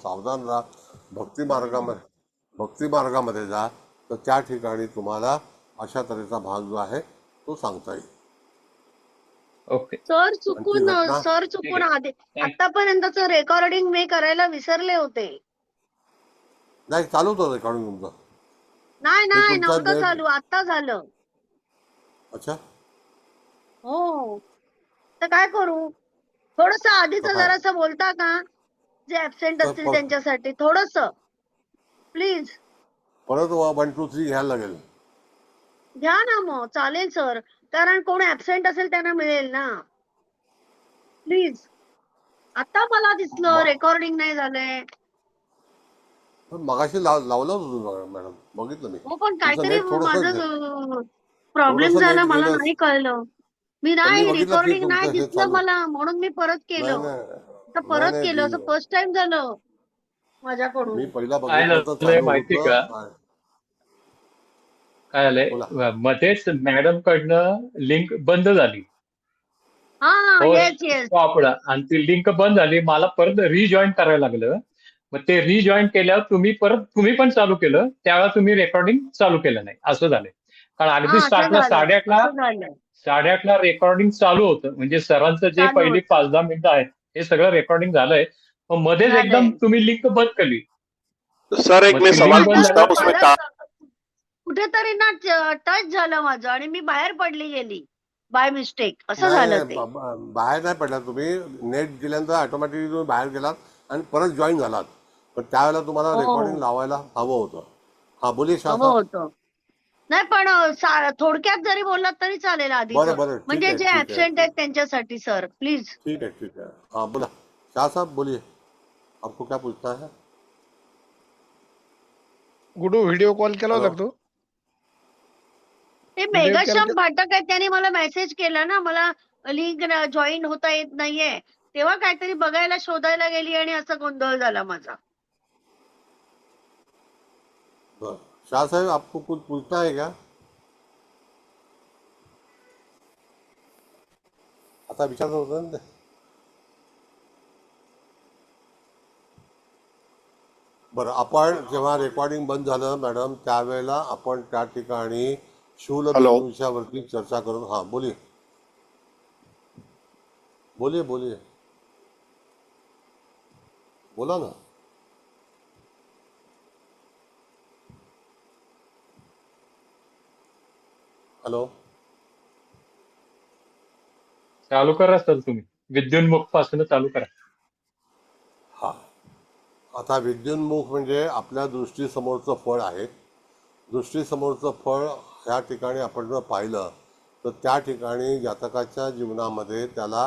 सावधान राहा. भक्ती मार्गामध्ये जा, तर त्या ठिकाणी तुम्हाला अशा तऱ्हेचा भाग जो आहे तो सांगता येईल. ओके. सर चुकून आधी आतापर्यंतचं रेकॉर्डिंग मी करायला विसरले होते. नाही, चालू होतं रेकॉर्डिंग तुमचं. नाही तुमचा नव्हतं चालू, आता झालं. अच्छा, हो, तर काय करू? थोडस आधीच तर काय जरासं बोलता का, जे ऍबसेंट तर असतील त्यांच्यासाठी थोडस प्लीज परत 1 2 3 घ्यायला लागेल. घ्या ना. मग चालेल सर, कारण कोण ऍबसेंट असेल त्यांना मिळेल ना. प्लीज. आता मला दिसलं रेकॉर्डिंग नाही झालंय. मगाशी लावलं होतं तुम्ही मॅडम, बघितलं मी. हो, पण तुमचं काहीतरी नेट माझं प्रॉब्लेम थोडंसं झाला, नेट मला गेलं. नाही कळलं. मी पण मी नाही, बघितलं की रेकॉर्डिंग नाही तुमचं हे दिसलं चालू. मला, म्हणून मी परत नाही केलं. नाही आता नाही परत नाही केलं, असं फर्स्ट टाइम झालं माझ्याकडून. मी पहिला काय बघितलं तर झालंय चालू माहिती का? होतं. काय बोला. झालंय, मध्येच मॅडम कडनं लिंक बंद झाली. हा, येस स्टॉपला, आणि ती लिंक बंद झाली. मला परत रिजॉईन करायला लागलं. मग ते रिजॉईन केल्यावर तुम्ही पण चालू केलं, त्यावेळेला तुम्ही रेकॉर्डिंग चालू केलं नाही, असं झालंय. कारण अगदी असं स्टार्टला झालं, असं झालं. 8:30ला रेकॉर्डिंग चालू होतं. म्हणजे सरांचं जे चालू पहिली होतं. 5-10 मिनिटं आहेत हे सगळं रेकॉर्डिंग झालंय. मग मध्येच झालंय. एकदम तुम्ही लिंक बंद केली. सर एक मग मैं ती सवाल लिंक बंद पूछता हूँ उसमें कुठेतरी ना टच झालं माझं आणि मी बाहेर पडली गेली बाय मिस्टेक, असं नाही झालं ते. बाहेर नाही पडला तुम्ही. नेट गेल्यानंतर ऑटोमॅटिकली तुम्ही बाहेर गेलात आणि परत जॉईन झालात. पण त्यावेळेला तुम्हाला रेकॉर्डिंग हो, लावायला हवं होतं. हा, बोलिये शाह हवं साहेब. होतं. नाही, पण थोडक्यात जरी बोललात तरी चालेल आधीच, बरं बरं, ठीक म्हणजे आहे जे ठीक आहे ऍबसेंट आहेत त्यांच्यासाठी सर प्लीज. ठीक है ठीक है. हाँ बोला शाह साहब, बोलिए, आपको क्या पूछना है? गुडू व्हिडिओ कॉल केला होता हेलो. का तू? ते व्हिडिओ मेघश्याम भाटक आहेत, त्यांनी मला मेसेज केला ना, मला लिंक जॉईन होता येत नाहीये. तेव्हा काहीतरी बघायला शोधायला गेली आणि असा गोंधळ झाला माझा. शाह साहब, आपको कुछ पूछना है क्या? आता विचारत होतं ना ते. बरं, आपण जेव्हा रेकॉर्डिंग बंद झालं मॅडम, त्यावेळेला आपण त्या ठिकाणी शूलबिंदूच्या वरती चर्चा करून. हां, बोलिए बोलिए बोलिए, बोला ना. हॅलो. चालू करा सर, तुम्ही विद्युन्मुख पासून चालू करा. हां, आता विद्युन्मुख म्हणजे आपल्या दृष्टीसमोरचं फळ आहे. दृष्टीसमोरचं फळ ह्या ठिकाणी आपण जर पाहिलं तर त्या ठिकाणी जातकाच्या जीवनामध्ये त्याला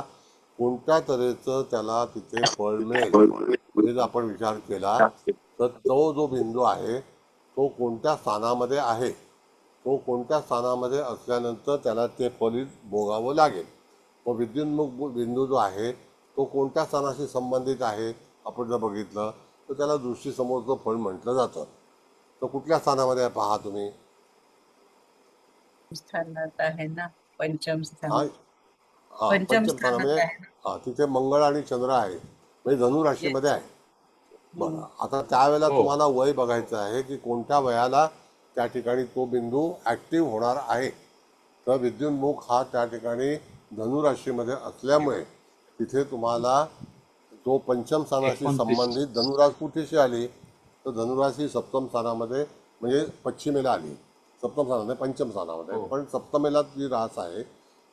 कोणत्या तऱ्हेचं त्याला तिथे फळ मिळेल हे जर आपण विचार केला तर तो जो बिंदू आहे तो कोणत्या स्थानामध्ये आहे, तो कोणत्या स्थानामध्ये असल्यानंतर त्याला ते फलित भोगावं लागेल. मग विद्युन्मुख बिंदू जो आहे तो कोणत्या स्थानाशी संबंधित आहे आपण जर बघितलं तर त्याला दृष्टीसमोरचं फळ म्हटलं जातं. तर कुठल्या स्थानामध्ये आहे पहा तुम्ही. स्थानात आहे ना, पंचम स्थान. हा, हा पंचम स्थानामध्ये. हा, तिथे मंगळ आणि चंद्र आहे, म्हणजे धनु राशीमध्ये आहे. बरं, आता त्यावेळेला तुम्हाला वय बघायचं आहे की कोणत्या वयाला त्या ठिकाणी तो बिंदू ॲक्टिव्ह होणार आहे. तर विद्युन्मुख हा त्या ठिकाणी धनुराशीमध्ये असल्यामुळे तिथे तुम्हाला तो पंचम स्थानाशी 29. संबंधित धनुराश कुठेशी आली तर धनुराश ही सप्तम स्थानामध्ये, म्हणजे पश्चिमेला आली. सप्तम स्थानामध्ये, पंचम स्थानामध्ये, पण सप्तमेला जी रास आहे.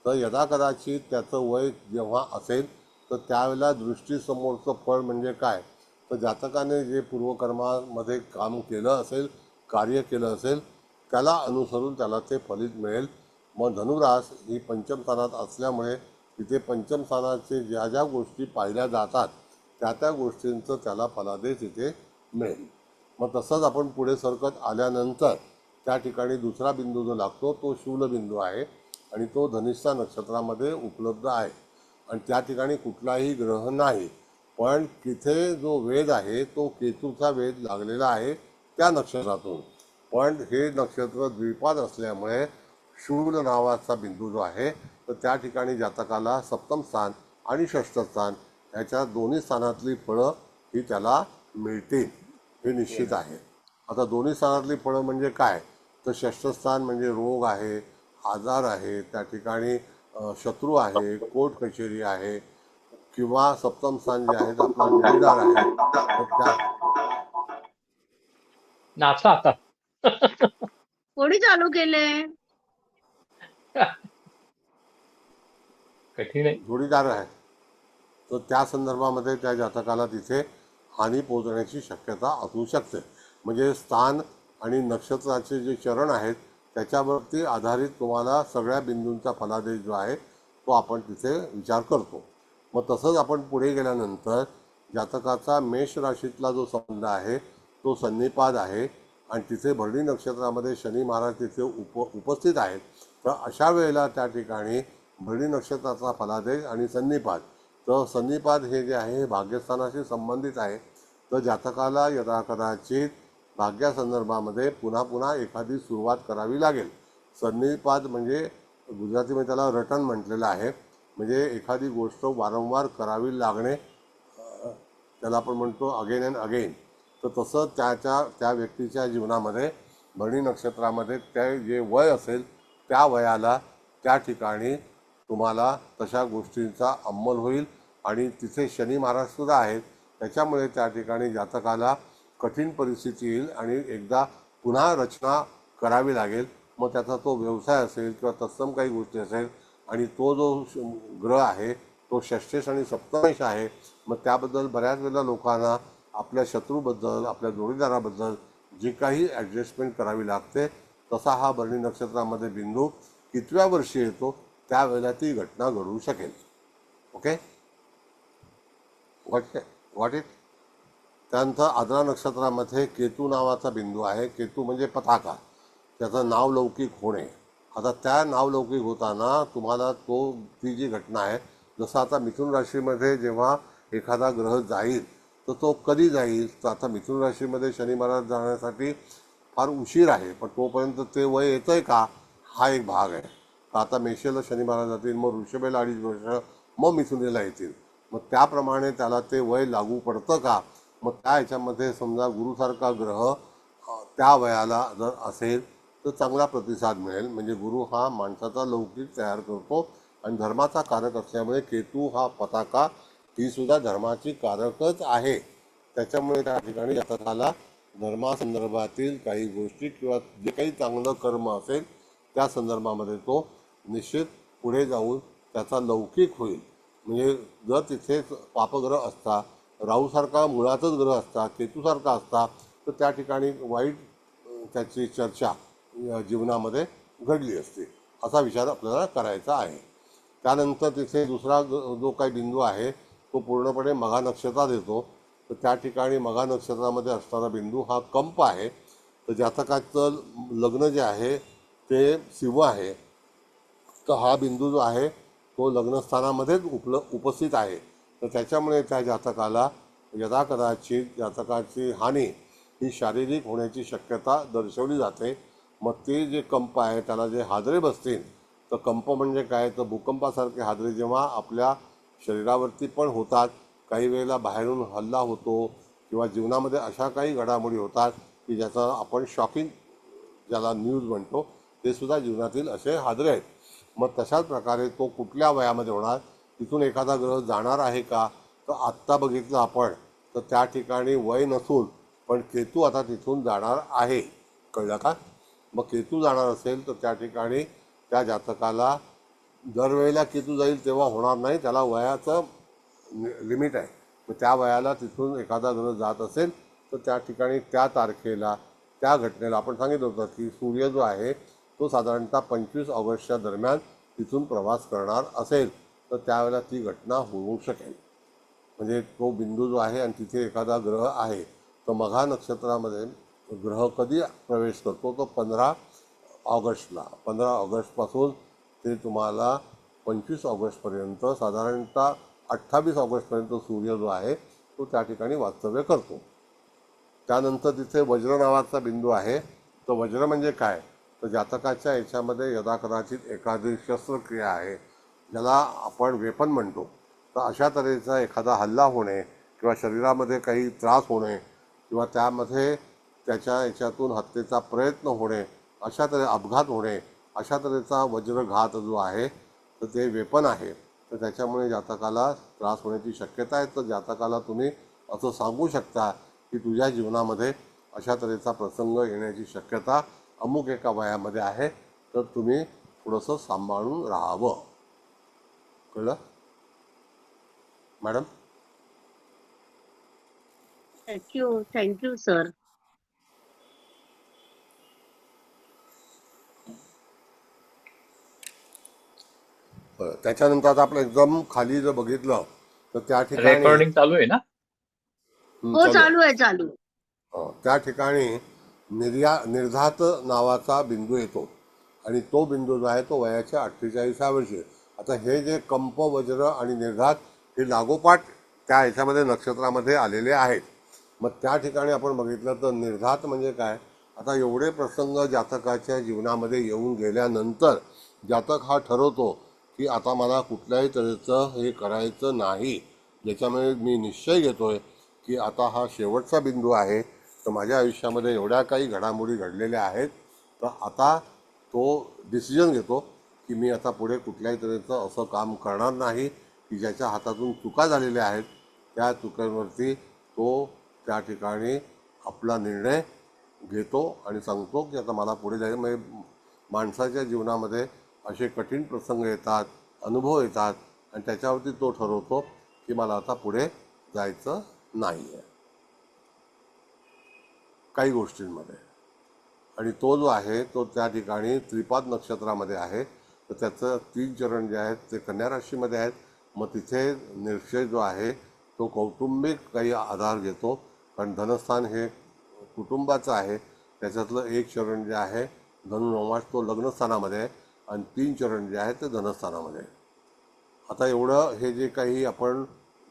तर यदा कदाचित त्याचं वय जेव्हा असेल तर त्यावेळेला दृष्टीसमोरचं फळ म्हणजे काय, तर जातकाने जे पूर्वकर्मामध्ये काम केलं असेल, कार्य केलं असेल, त्याला अनुसरून त्याला ते फलित मिळेल. मग धनुरास ही पंचम स्थानात असल्यामुळे तिथे पंचम स्थानाचे ज्या ज्या गोष्टी पाहिल्या जातात त्या त्या गोष्टींचं त्याला फलादेश तिथे मिळेल. मग तसंच आपण पुढे सरकत आल्यानंतर त्या ठिकाणी दुसरा बिंदू जो लागतो तो शूलबिंदू आहे आणि तो धनिष्ठा नक्षत्रामध्ये उपलब्ध आहे आणि त्या ठिकाणी कुठलाही ग्रह नाही. पण तिथे जो वेध आहे तो केतूचा वेध लागलेला आहे त्या नक्षत्रातून. पण हे नक्षत्र द्विपाद असल्यामुळे शूल नावाचा बिंदू जो आहे तर त्या ठिकाणी जातकाला सप्तम स्थान आणि षष्ठ स्थान ह्याच्या दोन्ही स्थानातली फळं ही त्याला मिळतील हे निश्चित आहे. आता दोन्ही स्थानातली फळं म्हणजे काय, तर षष्ठस्थान म्हणजे रोग आहे, आजार आहे, त्या ठिकाणी शत्रू आहे, कोर्ट कचेरी आहे, किंवा सप्तम स्थान जे आहे ते आपला जोडीदार आहे. तर त्या नाचा आता. कोणी चालू केले? कठीण आहे. जोडीदार आहे, तर त्या संदर्भामध्ये त्या जातकाला तिथे हानी पोहोचण्याची शक्यता असू शकते. म्हणजे स्थान आणि नक्षत्राचे जे चरण आहेत त्याच्यावरती आधारित तुम्हाला सगळ्या बिंदूंचा फलादेश जो आहे तो आपण तिथे विचार करतो. मग तसंच आपण पुढे गेल्यानंतर जातकाचा मेष राशीतला जो संबंध आहे तो सन्निपात आहे आणि तिथे भरणी नक्षत्रामध्ये शनी महाराज तिथे उपस्थित आहेत. तर अशा वेळेला त्या ठिकाणी भरणी नक्षत्राचा फलादेश आणि सन्निपात, तर सन्निपात हे जे आहे हे भाग्यस्थानाशी संबंधित आहे. तर जातकाला यदाकदाचित भाग्यासंदर्भामध्ये पुन्हा पुन्हा एखादी सुरुवात करावी लागेल. सन्निपात म्हणजे गुजरातीमध्ये त्याला रटन म्हटलेलं आहे, म्हणजे एखादी गोष्ट वारंवार करावी लागणे, त्याला आपण म्हणतो अगेन अँड अगेन. तर तसं त्या व्यक्तीच्या जीवनामध्ये भरणी नक्षत्रामध्ये ते जे वय असेल त्या वयाला त्या ठिकाणी तुम्हाला तशा गोष्टींचा अंमल होईल. आणि तिथे शनी महाराजसुद्धा आहेत, त्याच्यामुळे त्या ठिकाणी जातकाला कठीण परिस्थिती येईल आणि एकदा पुन्हा रचना करावी लागेल. मग त्याचा तो व्यवसाय असेल किंवा तत्सम काही गोष्टी असेल आणि तो जो ग्रह आहे तो षष्ठेश आणि सप्तमेश आहे. मग त्याबद्दल बऱ्याच वेळेला लोकांना आपल्या शत्रूबद्दल, आपल्या जोडीदाराबद्दल जी काही ॲडजस्टमेंट करावी लागते, तसा हा भरणी नक्षत्रामध्ये बिंदू कितव्या वर्षी येतो त्यावेळेला ती घटना घडू शकेल. Okay, what it. त्यानंतर आद्रा नक्षत्रामध्ये केतू नावाचा बिंदू आहे. केतू म्हणजे पताका, त्याचं नावलौकिक होणे. आता त्या नावलौकिक होताना तुम्हाला ती जी घटना आहे, जसं आता मिथुन राशीमध्ये जेव्हा एखादा ग्रह जाईल तर तो कधी जाईल, तर आता मिथुन राशीमध्ये शनी महाराज जाण्यासाठी फार उशीर आहे, पण तोपर्यंत ते वय येतं आहे का, हा एक भाग आहे. तर आता मेषेला शनी महाराज जातील, मग वृषभेला 2.5 वर्ष, मग मिथुनेला येतील. मग त्याप्रमाणे त्याला ते वय लागू पडतं का. मग त्या ह्याच्यामध्ये समजा गुरुसारखा ग्रह त्या वयाला जर असेल तर चांगला प्रतिसाद मिळेल. म्हणजे गुरु हा माणसाचा लौकिक तयार करतो आणि धर्माचा कारक असल्यामुळे केतू हा पताका ही सुद्धा धर्माची कारकच आहे. त्याच्यामुळे त्या ठिकाणी जातकाला धर्मासंदर्भातील काही गोष्टी किंवा जे काही चांगलं कर्म असेल त्या संदर्भामध्ये तो निश्चित पुढे जाऊन त्याचा लौकिक होईल. म्हणजे जर तिथे पापग्रह असता, राहूसारखा मुळातच ग्रह असता, केतूसारखा असता, तर त्या ठिकाणी वाईट त्याची चर्चा जीवनामध्ये घडली असते, असा विचार आपल्याला करायचा आहे. त्यानंतर तिथे दुसरा जो काही बिंदू आहे तो पूर्णपणे मघा नक्षत्रात येतो. तर त्या ठिकाणी मघा नक्षत्रामध्ये असणारा बिंदू हा कंप आहे. तर जातकाचं लग्न जे आहे ते सिंह आहे, तर हा बिंदू जो आहे तो लग्नस्थानामध्येच उपस्थित आहे. तर त्याच्यामुळे त्या जातकाला यदाकदाचित जातकाची हानी ही शारीरिक होण्याची शक्यता दर्शवली जाते. मग ते जे कंप आहे त्याला जे हादरे बसतील, तर कंप म्हणजे काय, तर भूकंपासारखे हादरे जेव्हा आपल्या शरीरावरती पण होतात, काही वेळेला बाहेरून हल्ला होतो किंवा जीवनामध्ये अशा काही घडामोडी होतात की ज्याचा आपण शॉकिंग ज्याला न्यूज म्हणतो, ते सुद्धा जीवनातील असे हादरे आहेत. मग तशाच प्रकारे तो कुठल्या वयामध्ये होणार, तिथून एखादा ग्रह जाणार आहे का, तर आत्ता बघितलं आपण तर त्या ठिकाणी वय नसून पण केतू आता तिथून जाणार आहे, कळलं का. मग केतू जाणार असेल तर त्या ठिकाणी त्या जातकाला दरवेळेला केतू जाईल तेव्हा होणार नाही, त्याला वयाचं लिमिट आहे. मग त्या वयाला तिथून एखादा ग्रह जात असेल तर त्या ठिकाणी त्या तारखेला त्या घटनेला आपण सांगितलं होतं की सूर्य जो आहे तो साधारणतः 25 ऑगस्टच्या दरम्यान तिथून प्रवास करणार असेल तर त्यावेळेला ती घटना होऊ शकेल. म्हणजे तो बिंदू जो आहे आणि तिथे एखादा ग्रह आहे, तर मघा नक्षत्रामध्ये ग्रह कधी प्रवेश करतो, तो 15 ऑगस्टला. 15 ऑगस्टपासून ते तुम्हाला 25 ऑगस्टपर्यंत साधारणतः 28 ऑगस्टपर्यंत सूर्य जो आहे तो त्या ठिकाणी वास्तव्य करतो. त्यानंतर तिथे वज्र नावाचा बिंदू आहे. तर वज्र म्हणजे काय, तर जातकाच्या याच्यामध्ये यदाकदाचित एखादी शस्त्रक्रिया आहे, ज्याला आपण वेपन म्हणतो. तर अशा तऱ्हेचा एखादा हल्ला होणे किंवा शरीरामध्ये काही त्रास होणे किंवा त्यामध्ये त्याच्या याच्यातून हत्येचा प्रयत्न होणे, अशा तऱ्हे अपघात होणे, अशा तऱ्हेचा वज्रघात जो आहे तर ते वेपन आहे. तर त्याच्यामुळे जातकाला त्रास होण्याची शक्यता आहे. तर जातकाला तुम्ही असं सांगू शकता की तुझ्या जीवनामध्ये अशा तऱ्हेचा प्रसंग येण्याची शक्यता अमुक एका वयामध्ये आहे, तर तुम्ही थोडंसं सांभाळून राहावं. कळलं मॅडम? Thank you sir. बरं, त्याच्यानंतर आता आपण एकदम खाली जर बघितलं तर त्या ठिकाणी रेकॉर्डिंग चालू आहे ना? हो, चालू आहे. चालू. त्या ठिकाणी निर्धात नावाचा बिंदू येतो आणि तो बिंदू जो आहे तो वयाच्या 48व्या वर्षी. आता हे जे कंप, वज्र आणि निर्धात हे लागोपाठ त्या ह्याच्यामध्ये नक्षत्रामध्ये आलेले आहेत. मग त्या ठिकाणी आपण बघितलं तर निर्धात म्हणजे काय, आता एवढे प्रसंग जातकाच्या जीवनामध्ये येऊन गेल्यानंतर जातक हा ठरवतो की आता मला कुठल्याही तऱ्हेचं हे करायचं नाही, ज्याच्यामुळे मी निश्चय घेतोय की आता हा शेवटचा बिंदू आहे. तर माझ्या आयुष्यामध्ये एवढ्या काही घडामोडी घडलेल्या आहेत, तर आता तो डिसिजन घेतो की मी आता पुढे कुठल्याही तऱ्हेचं असं काम करणार नाही की ज्याच्या हातातून चुका झालेल्या आहेत. त्या चुकांवरती तो त्या ठिकाणी आपला निर्णय घेतो आणि सांगतो की आता मला पुढे जायचं. म्हणजे माणसाच्या जीवनामध्ये असे कठीण प्रसंग येतात, अनुभव येतात आणि त्याच्यावरती तो ठरवतो की मला आता पुढे जायचं नाही आहे काही गोष्टींमध्ये. आणि तो जो आहे तो त्या ठिकाणी त्रिपाद नक्षत्रामध्ये आहे. तर त्याचं 3 चरण जे आहेत ते कन्या राशीमध्ये आहेत. मग तिथे निश्चय जो आहे तो कौटुंबिक काही आधार घेतो, कारण धनस्थान हे कुटुंबाचं आहे. त्याच्यातलं 1 चरण जे आहे धनुर्मास तो लग्नस्थानामध्ये आहे आणि 3 चरण जे आहे ते धनस्थानामध्ये आहे. आता एवढं हे जे काही आपण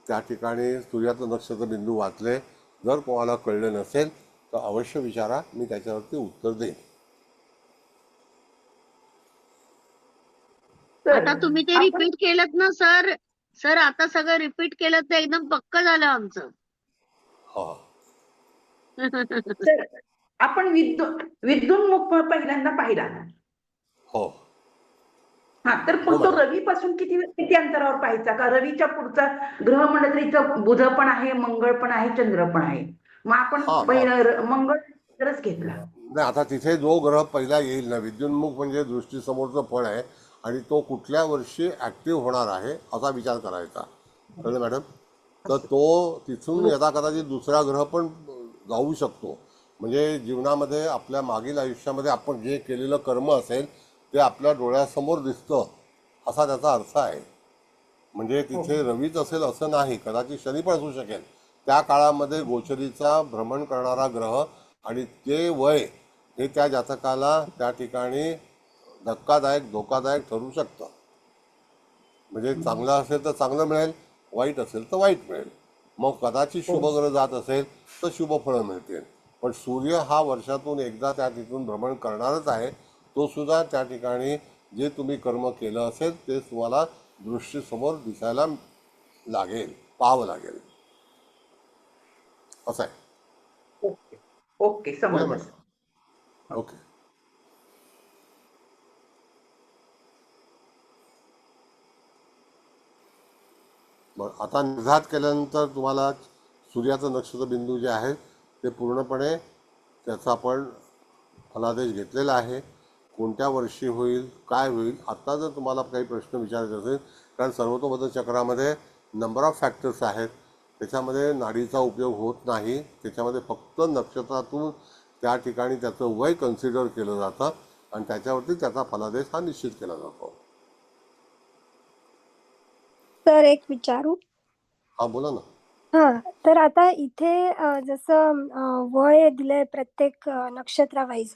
त्या ठिकाणी सूर्याचं नक्षत्र बिंदू वाचले, जर कोणाला कळले नसेल तर अवश्य विचारा, मी त्याच्यावरती उत्तर देईन. आता तुम्ही ते रिपीट केलं ना सर. सर आता सगळं रिपीट केलं तर एकदम पक्क झालं आमचं. हा, तर आपण विद्युन्मुख पहिल्यांदा पाहिला. हो हा, तर हो पण तो मॅडम. रवी पासून किती अंतरावर पाहायचा? का रवीच्या पुढचा ग्रह म्हणलं तरी इथं बुध पण आहे, मंगळ पण आहे, चंद्र पण आहे. मग आपण हा मंगळ तरच घेतला. नाही, आता तिथे जो ग्रह पहिला येईल ना, विद्युन्मुख म्हणजे दृष्टीसमोरचं फळ आहे आणि तो कुठल्या वर्षी ॲक्टिव्ह होणार आहे असा विचार करायचा. कळलं मॅडम? तर तो तिथून यथा कदाचित दुसरा ग्रह पण जाऊ शकतो. म्हणजे जीवनामध्ये आपल्या मागील आयुष्यामध्ये आपण जे केलेलं कर्म असेल ते आपल्या डोळ्यासमोर दिसतं असा त्याचा अर्थ आहे. म्हणजे तिथे रवीच असेल असं नाही, कदाचित शनी पण असू शकेल. त्या काळामध्ये गोचरीचा भ्रमण करणारा ग्रह आणि ते वय हे त्या जातकाला त्या ठिकाणी धोकादायक ठरू शकतं. म्हणजे चांगलं असेल तर चांगलं मिळेल, वाईट असेल तर वाईट मिळेल. मग कदाचित शुभग्रह जात असेल तर शुभ फळं मिळतील. पण सूर्य हा वर्षातून एकदा त्या तिथून भ्रमण करणारच आहे. तो सुद्धा त्या ठिकाणी जे तुम्ही कर्म केलं असेल ते तुम्हाला दृष्टीसमोर दिसायला लागेल, पाहावं लागेल, असं आहे. ओके ओके, बोला समजलं. मॅडम. ओके. मग आता निर्धात केल्यानंतर तुम्हाला सूर्याचं नक्षत्र बिंदू जे आहे ते पूर्णपणे त्याचा आपण फलादेश घेतलेला आहे. कोणत्या वर्षी होईल, काय होईल, आता जर तुम्हाला काही प्रश्न विचारायचे असेल, कारण सर्वतोपरी चक्रामध्ये नंबर ऑफ फॅक्टर्स आहेत, त्याच्यामध्ये नाडीचा उपयोग होत नाही. त्याच्यामध्ये फक्त नक्षत्रातून त्या ठिकाणी त्याचं वय कन्सिडर केलं जातं आणि त्याच्यावरती त्याचा फलादेश हा निश्चित केला जातो. तर एक विचारू? हा बोला ना. तर आता इथे जसं वय दिलंय प्रत्येक नक्षत्रावाईज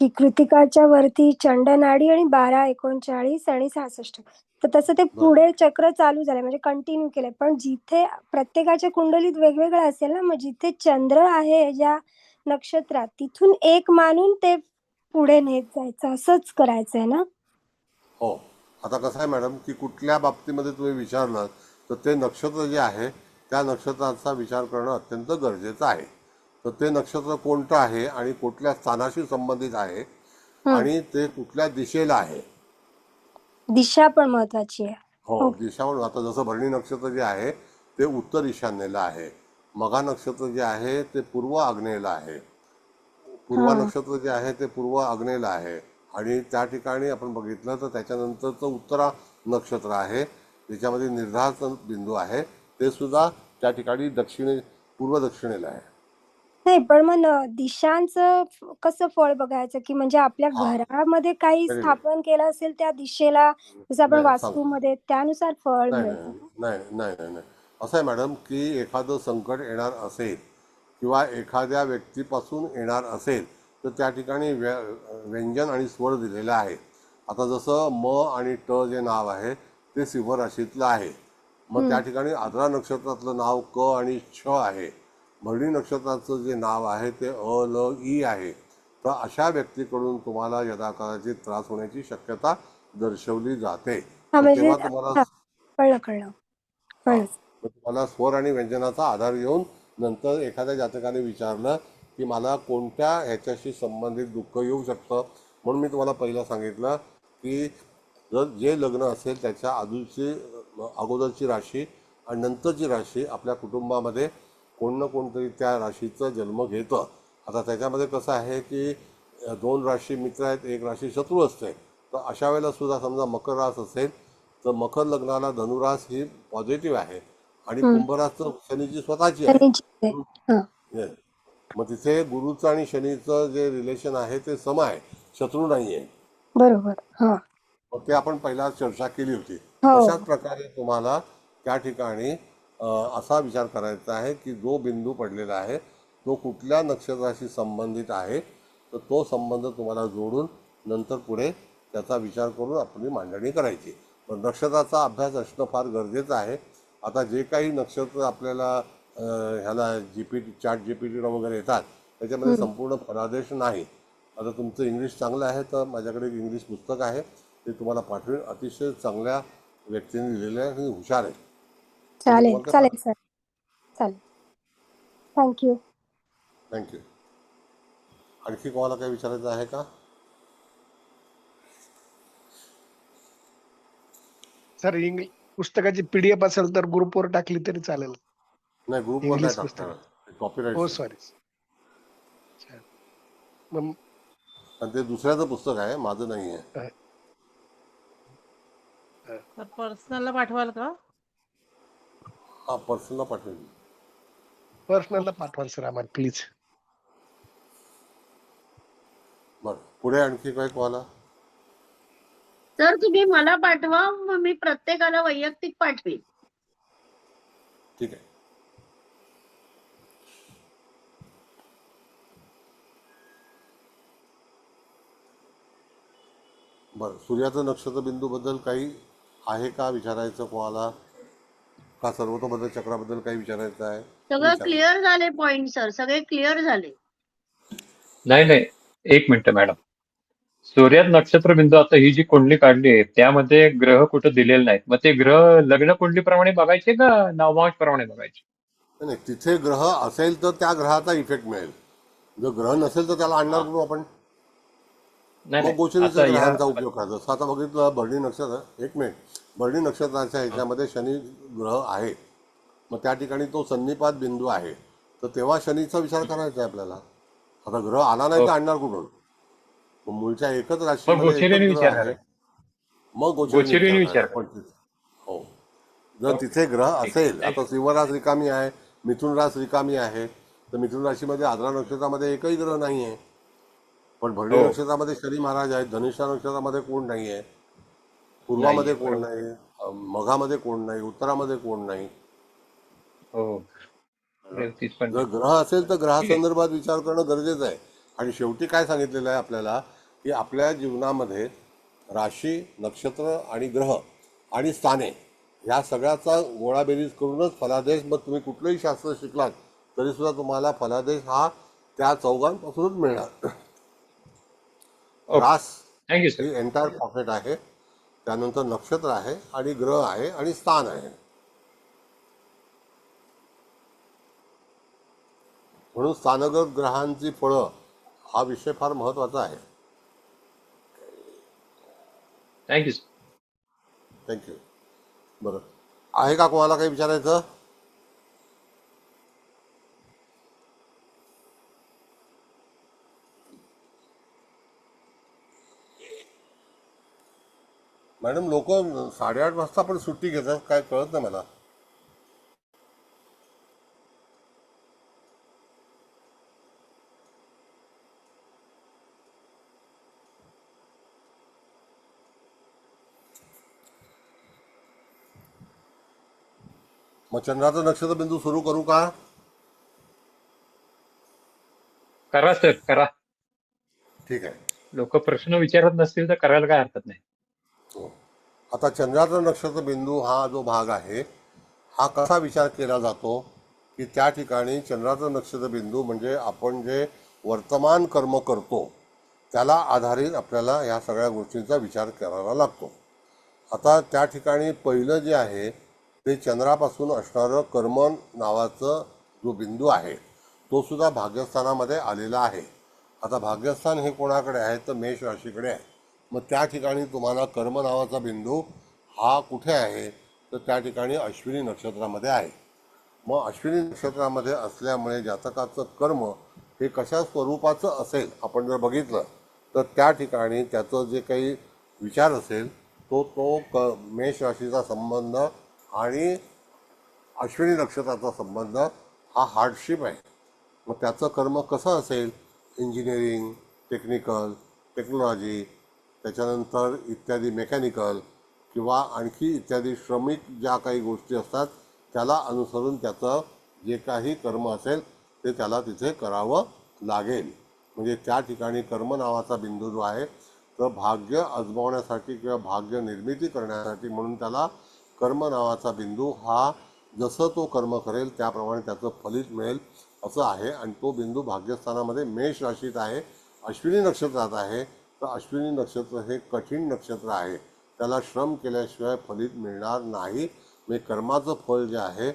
की कृतिकाच्या वरती चंडनाडी आणि 12, 39 आणि 66. तर तसं ते पुढे चक्र चालू झालंय म्हणजे कंटिन्यू केलंय. पण जिथे प्रत्येकाच्या कुंडलीत वेगवेगळं असेल ना, मग जिथे चंद्र आहे ज्या नक्षत्रात तिथून एक मानून ते पुढे नेत जायचं, असंच करायचंय ना? हो, आता कसं आहे मॅडम की कुठल्या बाबतीमध्ये तुम्ही विचारलं तर ते नक्षत्र जे आहे त्या नक्षत्राचा विचार करणं अत्यंत गरजेचं आहे. तर ते नक्षत्र कोणतं आहे आणि कुठल्या स्थानाशी संबंधित आहे हम्म. आणि ते कुठल्या दिशेला आहे. दिशा पण महत्वाची आहे. हो, ओके. दिशावरून आता जसं भरणी नक्षत्र जे आहे ते उत्तर ईशान्येला आहे. मघा नक्षत्र जे आहे ते पूर्व आग्नेयला आहे. पूर्वा हा. नक्षत्र जे आहे ते पूर्व आग्नेयला आहे आणि त्या ठिकाणी आपण बघितलं तर त्याच्यानंतरचं उत्तरा नक्षत्र आहे ज्याच्यामध्ये निर्धार बिंदू आहे ते सुद्धा त्या ठिकाणी पूर्व दक्षिणेला आहे. नाही पण मग दिशांचं कसं फळ बघायचं की म्हणजे आपल्या हा, घरामध्ये काही नाही स्थापन केलं असेल त्या दिशेला जसं आपण नाही सांगतो. वास्तूमध्ये त्यानुसार फळ नाही मिळतं नाही का? नाही नाही नाही नाही असं आहे मॅडम की एखादं संकट येणार असेल किंवा एखाद्या व्यक्तीपासून येणार असेल तर त्या ठिकाणी व्यंजन आणि स्वर दिलेले आहेत. आता जसं म आणि ट जे नाव आहे ते सिंह राशीतलं आहे. मग त्या ठिकाणी आद्रा नक्षत्रातलं नाव क आणि छ आहे. भरणी नक्षत्राचं जे नाव आहे ते अ ल ई आहे. तर अशा व्यक्तीकडून तुम्हाला यदाकदाचित त्रास होण्याची शक्यता दर्शवली जाते. हा मग म्हणजे तेव्हा तुम्हाला हा, कळलं हा कळलं. मग तुम्हाला स्वर आणि व्यंजनाचा आधार घेऊन नंतर एखाद्या जातकाने विचारलं की मला कोणत्या ह्याच्याशी संबंधित दुःख येऊ शकतं म्हणून मी तुम्हाला पहिलं सांगितलं की जर जे लग्न असेल त्याच्या अगोदरची राशी आणि नंतरची राशी आपल्या कुटुंबामध्ये कोण ना कोणतरी त्या राशीचा जन्म घेतं. आता त्याच्यामध्ये कसं आहे की 2 राशी मित्र आहेत, 1 राशी शत्रू असते. तर अशा वेळेला सुद्धा समजा मकर रास असेल तर मकर लग्नाला धनुरास ही पॉझिटिव्ह आहे आणि कुंभरास तर शनीची स्वतःची आहे. शनीची आहे. हा. Yes. मग तिथे गुरुचं आणि शनीचं जे रिलेशन आहे ते सम आहे, शत्रू नाही आहे. बरोबर. हा. मग ते आपण पहिला चर्चा केली होती. हो. तशाच प्रकारे तुम्हाला त्या ठिकाणी असा विचार करायचा आहे की जो बिंदू पडलेला आहे तो कुठल्या नक्षत्राशी संबंधित आहे तर तो संबंध तुम्हाला जोडून नंतर पुढे त्याचा विचार करून आपली मांडणी करायची. पण नक्षत्राचा अभ्यास असणं फार गरजेचं आहे. आता जे काही नक्षत्र आपल्याला ह्याला चॅट जीपीटीला वगैरे येतात त्याच्यामध्ये संपूर्ण फलादेश नाही. आता तुमचं इंग्लिश चांगलं आहे तर माझ्याकडे एक इंग्लिश पुस्तक आहे ते तुम्हाला पाठवेल. अतिशय चांगल्या व्यक्तीने लिहिलेलं आहे आणि हुशार आहे. चालेल तुम्हाला ते चालेल सर चालेल. थँक्यू. थँक्यू. आणखी कोणाला काही विचारायचं आहे का? सर पुस्तकाची पीडीएफ असेल तर ग्रुपवर टाकली तरी चालेल. नाही, ग्रुपवर नाही इंग्लिश टाकणार, पुस्तक. कॉपीराईट. हो सॉरी. मग आणि ते दुसऱ्याचं पुस्तक आहे, माझं नाही आहे. तर पर्सनलला पाठवाल का? हा, पर्सनला पाठवेल. पर्सनलला पाठवाल सर आम्हाला प्लीज. बरं, पुढे आणखी काय कोणाला? तर तुम्ही मला पाठवा, मग मी प्रत्येकाला वैयक्तिक पाठवेन. ठीक आहे. बरं, सूर्याचं नक्षत्र बिंदू बद्दल काही आहे का विचारायचं कोणाला? का सर्वतोपरी चक्राबद्दल काही विचारायचं आहे? सगळं विचारा. क्लिअर झाले पॉइंट सर, सगळे क्लिअर झाले. नाही, एक मिनिट मॅडम. सूर्यात नक्षत्र बिंदू आता ही जी कुंडली काढली आहे त्यामध्ये ग्रह कुठं दिलेले नाहीत. मग ते ग्रह लग्न कुंडलीप्रमाणे बघायचे का नवमांश प्रमाणे बघायचे? नाही, तिथे ग्रह असेल तर त्या ग्रहाचा इफेक्ट मिळेल. जर ग्रह नसेल तर त्याला आणणार करू आपण. नाही मग नाही, गोचरीच्या आता ग्रहांचा या उपयोग करायचा. जसं आता बघितलं भरणी नक्षत्र, एक मिनिट, भरणी नक्षत्राच्या ह्याच्यामध्ये शनी ग्रह आहे. मग त्या ठिकाणी तो सन्निपात बिंदू आहे तर तेव्हा शनीचा विचार करायचा आहे आपल्याला. आता ग्रह आला नाही तर आणणार कुठून? मग मूळच्या एकच मग राशीमध्ये गोचरीने एकच ग्रह विचारणार आहे. आहे. मग गोचरीने गोचरीने विचार विचार करायचा. पण हो, जर तिथे ग्रह असेल, आता सिंह रास रिकामी आहे, मिथुन रास रिकामी आहे, तर मिथुन राशीमध्ये आद्रा नक्षत्रामध्ये एकही ग्रह नाही आहे. पण भरणी हो. नक्षत्रामध्ये शनी महाराज आहेत, धनुष्य नक्षत्रामध्ये कोण नाही आहे, पूर्वामध्ये नाहीये, कोण नाही, मघामध्ये कोण नाही, उत्तरामध्ये कोण नाही. हो. रेवतीच पण जर ग्रह असेल तर ग्रहासंदर्भात विचार करणं गरजेचं आहे. आणि शेवटी काय सांगितलेलं आहे आपल्याला की आपल्या जीवनामध्ये राशी, नक्षत्र आणि ग्रह आणि स्थाने ह्या सगळ्याचा गोळाबेरीज करूनच फलादेश. मग तुम्ही कुठलंही शास्त्र शिकलात तरी सुद्धा तुम्हाला फलादेश हा त्या चौघांपासूनच मिळणार. रास थँक्यू सर. ही एंटायर पॉकेट आहे, त्यानंतर नक्षत्र आहे आणि ग्रह आहे आणि स्थान आहे. म्हणून स्थानगत ग्रहांची फळं हा विषय फार महत्त्वाचा आहे. Thank you sir. थँक्यू. बरं, आहे का कोणाला काही विचारायचं? मॅडम, लोक 8:30 वाजता पण सुट्टी घेतात, काय कळत नाही मला. मग चंद्राचं नक्षत्र बिंदू सुरू करू का? करा सर, करा. ठीक आहे. लोक प्रश्न विचारत नसतील तर करायला काय हरकत नाही. हो. आता चंद्राचा नक्षत्र बिंदू हा जो भाग आहे हा कसा विचार केला जातो की त्या ठिकाणी चंद्राचा नक्षत्र बिंदू म्हणजे आपण जे वर्तमान कर्म करतो त्याला आधारित आपल्याला ह्या सगळ्या गोष्टींचा विचार करावा लागतो. आता त्या ठिकाणी पहिलं जे आहे ते चंद्रापासून असणारं कर्म नावाचं जो बिंदू आहे तो सुद्धा भाग्यस्थानामध्ये आलेला आहे. आता भाग्यस्थान हे कोणाकडे आहे तर मेष राशीकडे आहे. मग त्या ठिकाणी तुम्हाला कर्म नावाचा बिंदू हा कुठे आहे तर त्या ठिकाणी अश्विनी नक्षत्रामध्ये आहे. मग अश्विनी नक्षत्रामध्ये असल्यामुळे जातकाचं कर्म हे कशा स्वरूपाचं असेल आपण जर बघितलं तर त्या ठिकाणी त्याचं जे काही विचार असेल तो मेष राशीचा संबंध आणि अश्विनी नक्षत्राचा संबंध हा हार्डशिप आहे. मग त्याचं कर्म कसं असेल, इंजिनिअरिंग, टेक्नॉलॉजी, त्याच्यानंतर इत्यादी मेकॅनिकल किंवा आणखी इत्यादी श्रमिक ज्या काही गोष्टी असतात त्याला अनुसरून त्याचं जे काही कर्म असेल ते त्याला तिथे करावं लागेल. म्हणजे त्या ठिकाणी कर्म नावाचा बिंदू जो आहे तर भाग्य आजमावण्यासाठी किंवा भाग्य निर्मिती करण्यासाठी म्हणून त्याला कर्म नावाचा बिंदू हा जसं तो कर्म करेल त्याप्रमाणे त्याचं फलित मिळेल असं आहे. आणि तो बिंदू भाग्यस्थानामध्ये मेष राशीत आहे, अश्विनी नक्षत्रात आहे. तर अश्विनी नक्षत्र हे कठीण नक्षत्र आहे, त्याला श्रम केल्याशिवाय फलित मिळणार नाही. म्हणजे कर्माचं फळ जे आहे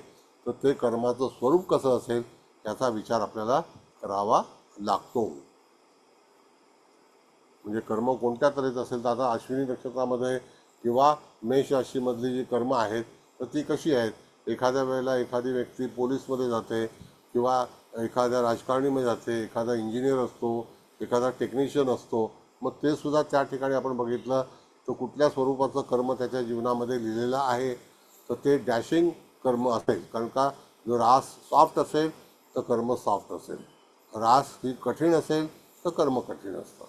तर ते कर्माचं स्वरूप कसं असेल याचा विचार आपल्याला करावा लागतो. म्हणजे कर्म कोणत्या तऱ्हेचं असेल तर आता अश्विनी नक्षत्रामध्ये किंवा मेष राशीमधली जी कर्म आहेत तर ती कशी आहेत. एखाद्या वेळेला एखादी व्यक्ती पोलीसमध्ये जाते किंवा एखाद्या राजकारणीमध्ये जाते, एखादा इंजिनियर असतो, एखादा टेक्निशियन असतो. मग ते सुद्धा त्या ठिकाणी आपण बघितलं तर कुठल्या स्वरूपाचं कर्म त्याच्या जीवनामध्ये लिहिलेलं आहे तर ते डॅशिंग कर्म असेल. कारण का जर रास सॉफ्ट असेल तर कर्म सॉफ्ट असेल, रास ही कठीण असेल तर कर्म कठीण असतं.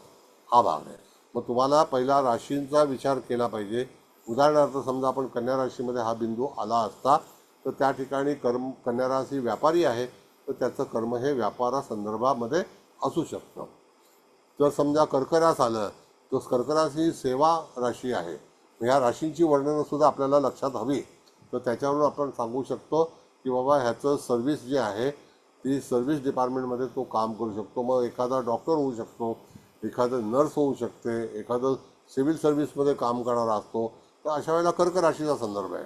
हा भाग आहे. मग तुम्हाला पहिला राशींचा विचार केला पाहिजे. उदाहरणार्थ समजा आपण कन्या राशीमध्ये हा बिंदू आला असता तर त्या ठिकाणी कन्या राशी व्यापारी आहे तर त्याचं कर्म हे व्यापारासंदर्भामध्ये असू शकतं. जर समजा कर्क रास आलं तर कर्क राशी ही सेवा राशी आहे. ह्या राशींची वर्णनंसुद्धा आपल्याला लक्षात हवी. तर त्याच्यावरून आपण सांगू शकतो की बाबा ह्याचं सर्व्हिस जे आहे ती सर्व्हिस डिपार्टमेंटमध्ये तो काम करू शकतो. मग एखादा डॉक्टर होऊ शकतो, एखादं नर्स होऊ शकते, एखादं सिव्हिल सर्व्हिसमध्ये काम करणारा असतो. तर अशा वेळेला कर्क राशीचा संदर्भ आहे.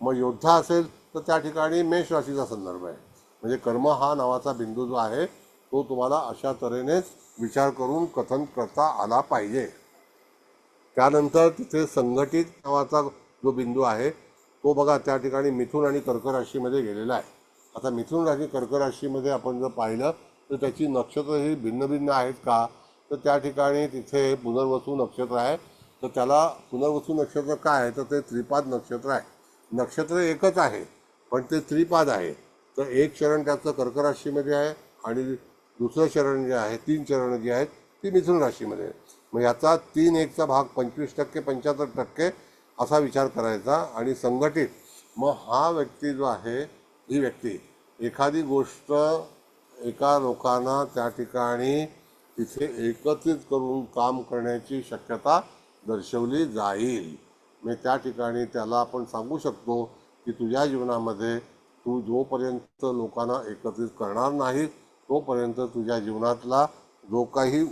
मग योद्धा असेल तर त्या ठिकाणी मेष राशीचा संदर्भ आहे. म्हणजे कर्म हा नावाचा बिंदू जो आहे तो तुम्हाला अशा तऱ्हेनेच विचार करून कथन करता आला पाहिजे. त्यानंतर तिथे संघटित नावाचा जो बिंदू आहे तो बघा त्या ठिकाणी मिथुन आणि कर्क राशीमध्ये गेलेला आहे. आता मिथुन राशी कर्क राशीमध्ये आपण जर पाहिलं तर त्याची नक्षत्र ही भिन्न भिन्न आहेत का तर त्या ठिकाणी तिथे पुनर्वसू नक्षत्र आहे. तर त्याला पुनर्वसू नक्षत्र काय आहे तर ते त्रिपाद नक्षत्र आहे. नक्षत्र एकच आहे पण ते त्रिपाद आहे. तर एक चरण त्याचं कर्क राशीमध्ये आहे आणि दुसरं चरण जे आहे 3 चरण जी आहेत ती मिथुन राशीमध्ये आहे. मग याचा 3/1चा भाग 25% 75% असा विचार करायचा. आणि संघटित मग हा व्यक्ती जो आहे ही व्यक्ती एखादी गोष्ट एका लोकांना त्या ठिकाणी तिथे एकत्रित करून काम करण्याची शक्यता दर्शवली जाईल. म्हणजे त्या ठिकाणी त्याला आपण सांगू शकतो की तुझ्या जीवनामध्ये तू जोपर्यंत लोकांना एकत्रित करणार नाही तोपर्यंत तुझ्या जीवनातला जो काही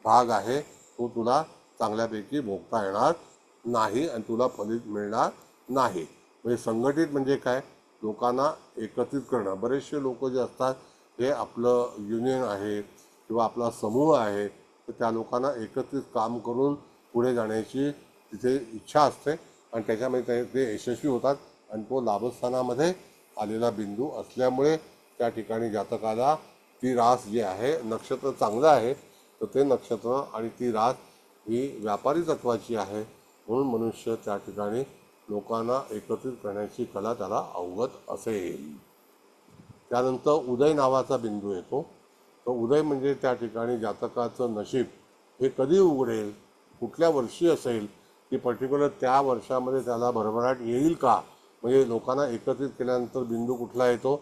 भाग आहे तो तुला चांगल्यापैकी भोगता येणार नाही आणि तुला फलित मिळणार नाही. म्हणजे संघटित म्हणजे काय, लोकांना एकत्रित करणं. बरेचसे लोक जे असतात हे आपलं युनियन आहे किंवा आपला समूह आहे, तर त्या लोकांना एकत्रित काम करून पुढे जाण्याची तिथे इच्छा असते आणि त्याच्यामध्ये ते यशस्वी होतात. आणि तो लाभस्थानामध्ये आलेला बिंदू असल्यामुळे त्या ठिकाणी जातकाला ती रास जी आहे, नक्षत्र चांगलं आहे तर ते नक्षत्र आणि ती रास ही व्यापारी तत्वाची आहे, म्हणून मनुष्य त्या ठिकाणी लोकांना एकत्रित करण्याची कला त्याला अवगत असेल. त्यानंतर उदय नावाचा बिंदू येतो. तर उदय म्हणजे त्या ठिकाणी जातकाचं नशीब हे कधी उघडेल, कुठल्या वर्षी असेल, की पर्टिक्युलर त्या वर्षामध्ये त्याला भरभराट येईल का, म्हणजे लोकांना एकत्रित केल्यानंतर बिंदू कुठला येतो,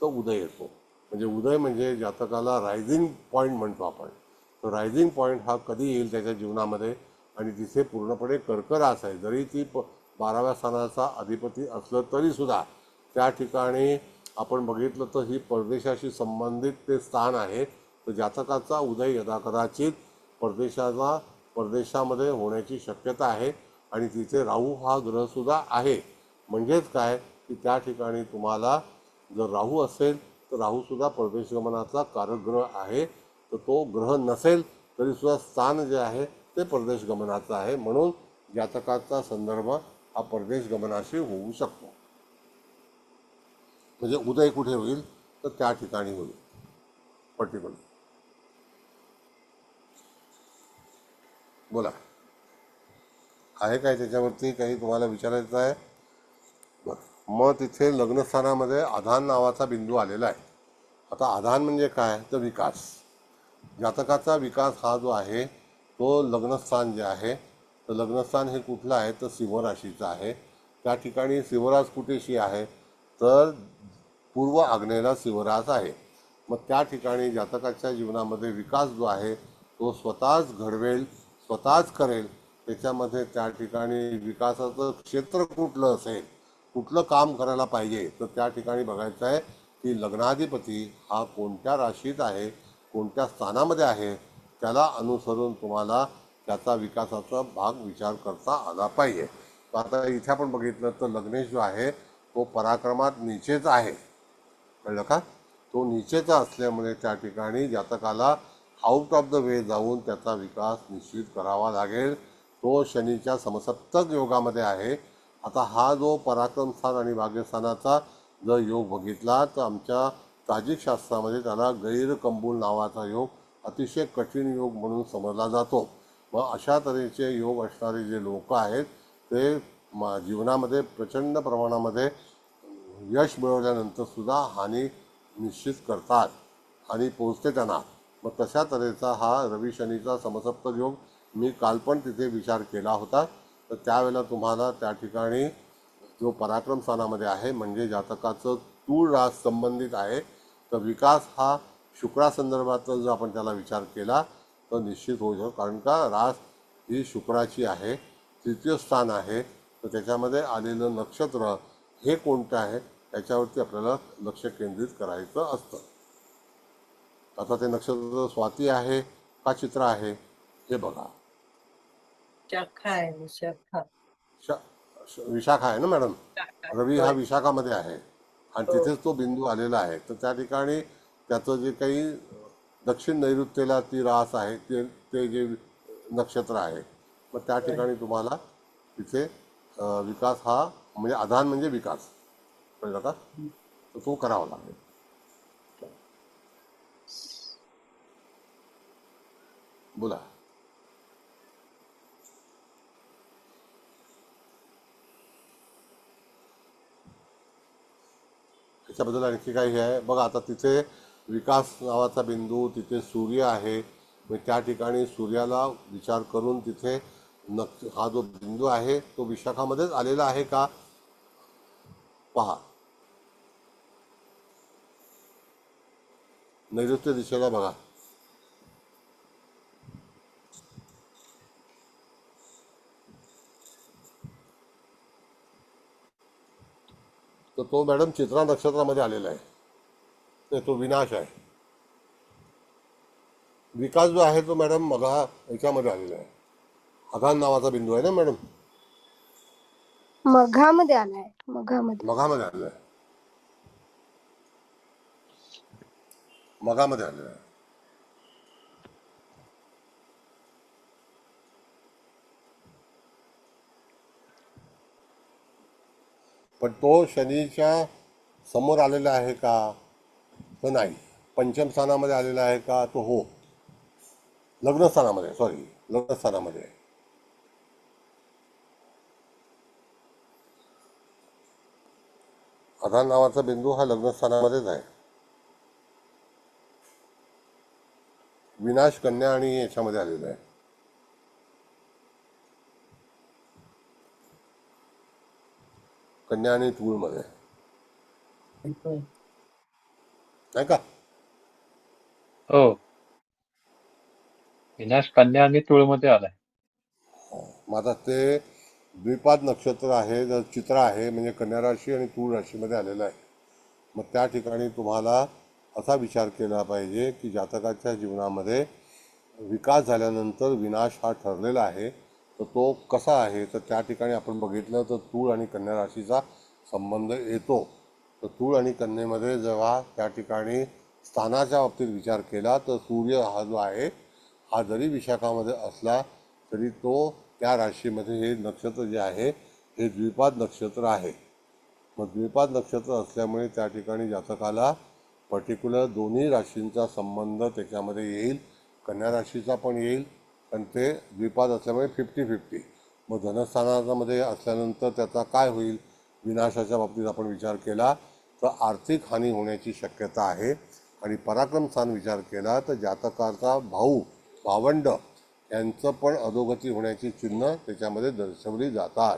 तर उदय येतो. म्हणजे उदय म्हणजे जातकाला रायझिंग पॉईंट म्हणतो आपण. तर रायझिंग पॉईंट हा कधी येईल त्याच्या जीवनामध्ये, आणि तिथे पूर्णपणे कर्क रास आहे. जरी ती 12व्या स्थानाचा अधिपती असलं तरीसुद्धा त्या ठिकाणी आपण बघितलं तर ही परदेशाशी संबंधित ते स्थान आहे. तर जातकाचा उदय यदाकदाचित परदेशामध्ये होण्याची शक्यता आहे. आणि तिथे राहू हा ग्रहसुद्धा आहे. म्हणजेच काय, की त्या ठिकाणी तुम्हाला जर राहू असेल तर राहूसुद्धा परदेश गमनाचा कारकग्रह आहे. तर तो ग्रह नसेल तरीसुद्धा स्थान जे आहे ते परदेश गमनाचं आहे. म्हणून जातकाचा संदर्भ हा परदेश गमनाशी होऊ शकतो. म्हणजे उदय कुठे होईल, तर त्या ठिकाणी होईल पर्टिक्युलर. बोला, आहे काय त्याच्यावरती काही तुम्हाला विचारायचं आहे? बरं, मग तिथे लग्नस्थानामध्ये आधान नावाचा बिंदू आलेला आहे. आता आधान म्हणजे काय, तर विकास. जातकाचा विकास हा जो आहे तो लग्नस्थान जे आहे, तर लग्नस्थान हे कुठलं आहे, तर सिंह राशीचं आहे. त्या ठिकाणी सिंहराज कुठेशी आहे, तर पूर्व आग्नेयला सिंहराज आहे. मग त्या ठिकाणी जातकाच्या जीवनामध्ये विकास जो आहे तो स्वतःच घडवेल, स्वतःच करेल. त्याच्यामध्ये त्या ठिकाणी विकासाचं क्षेत्र कुठलं असेल, कुठलं काम करायला पाहिजे, तर त्या ठिकाणी बघायचं आहे की लग्नाधिपती हा कोणत्या राशीत आहे, कोणत्या स्थानामध्ये आहे, त्याला अनुसरून तुम्हाला त्याचा विकासाचा भाग विचार करता आला पाहिजे. तर आता इथे आपण बघितलं तर लग्नेश जो आहे तो पराक्रमात नीचेचा आहे, कळलं का. तो नीचेचा असल्यामुळे त्या ठिकाणी जातकाला आउट ऑफ द वे जाऊन त्याचा विकास निश्चित करावा लागेल. तो शनीच्या समसप्तक योगामध्ये आहे. आता हा जो पराक्रम स्थान आणि भाग्यस्थानाचा जर योग बघितला तर आमच्या ताजिक शास्त्रामध्ये त्याला गैरकंबूल नावाचा योग अतिशय कठीण योग म्हणून समजला जातो. मग अशा तऱ्हेचे योग असणारे जे लोक आहेत ते जीवनामध्ये प्रचंड प्रमाणामध्ये यश मिळवल्यानंतर सुद्धा हानी निश्चित करतात, हानी पोचते त्यांना. मग तशा तऱ्हेचा हा रवी शनीचा समसप्तक योग मी काल पण तिथे विचार केला होता. तर त्यावेळेला तुम्हाला त्या ठिकाणी जो पराक्रम स्थानामध्ये आहे म्हणजे जातकाचं तूळ रास संबंधित आहे, तर विकास हा शुक्रासंदर्भात जर आपण त्याला विचार केला तर निश्चित होऊ शकतो. कारण का रास ही शुक्राची आहे, तृतीय स्थान आहे. तर त्याच्यामध्ये आलेलं नक्षत्र हे कोणतं आहे याच्यावरती आपल्याला लक्ष केंद्रित करायचं असतं. आता ते नक्षत्र स्वाती आहे का चित्र आहे हे बघा. विशाखा आहे ना मॅडम, रवी हा विशाखामध्ये आहे आणि तिथेच तो बिंदू आलेला आहे. तर त्या ठिकाणी त्याचं जे काही दक्षिण नैऋत्येला ती रास आहे ते जे नक्षत्र आहे, मग त्या ठिकाणी तुम्हाला तिथे विकास हा म्हणजे आधान म्हणजे विकास, कळलं का, तर तो करावा लागेल. बोला. त्याच्याबद्दल आणखी काही आहे बघा. आता तिथे विकास नावाचा बिंदू, तिथे सूर्य आहे. त्या ठिकाणी सूर्याला विचार करून तिथे हा जो बिंदू आहे तो विशाखामध्येच आलेला आहे का पहा. नैऋत्य दिशेला बघा. तर तो मॅडम चित्रा नक्षत्रामध्ये आलेला आहे, तो विनाश आहे. विकास जो आहे तो मॅडम मघा याच्यामध्ये आलेला आहे, आधान नावाचा बिंदू आहे ना मॅडम, मघामध्ये आलाय, मघामध्ये मघामध्ये आलेला आहे. मगामध्ये आलेला आहे. पण तो शनीच्या समोर आलेला आहे का? तर नाही. पंचम स्थानामध्ये आलेला आहे का? तो हो. लग्नस्थानामध्ये, सॉरी, लग्नस्थानामध्ये. आधार नावाचा बिंदू हा लग्नस्थानामध्येच आहे. विनाश कन्या आणि याच्यामध्ये आलेला आहे. कन्या आणि तूळमध्ये, नाही का? हो, विनाश कन्या आणि तुळमध्ये आलाय. मग आता ते द्विपाद नक्षत्र आहे, जर चित्र आहे म्हणजे कन्या राशी आणि तूळ राशीमध्ये आलेलं आहे. मग त्या ठिकाणी तुम्हाला असा विचार केला पाहिजे की जातकाच्या जीवनामध्ये विकास झाल्यानंतर विनाश हा ठरलेला आहे. तर तो कसा आहे? तर त्या ठिकाणी आपण बघितलं तर तूळ आणि कन्या राशीचा संबंध येतो. तर तूळ आणि कन्येमध्ये जेव्हा त्या ठिकाणी स्थानाच्या बाबतीत विचार केला तर सूर्य हा जो आहे हा जरी विशाखामध्ये असला तरी तो त्या राशीमध्ये हे नक्षत्र जे आहे हे द्विपाद नक्षत्र आहे. मग द्विपाद नक्षत्र असल्यामुळे त्या ठिकाणी जातकाला पर्टिक्युलर दोन्ही राशींचा संबंध त्याच्यामध्ये येईल. कन्या राशीचा पण येईल, पण ते द्विपाद असल्यामुळे 50-50. मग धनस्थानामध्ये असल्यानंतर त्याचा काय होईल? विनाशाच्या बाबतीत आपण विचार केला तर आर्थिक हानी होण्याची शक्यता आहे. आणि पराक्रम स्थान विचार केला तर जातकाचा भावंड यांचं पण अधोगती होण्याची चिन्ह त्याच्यामध्ये दर्शवली जातात.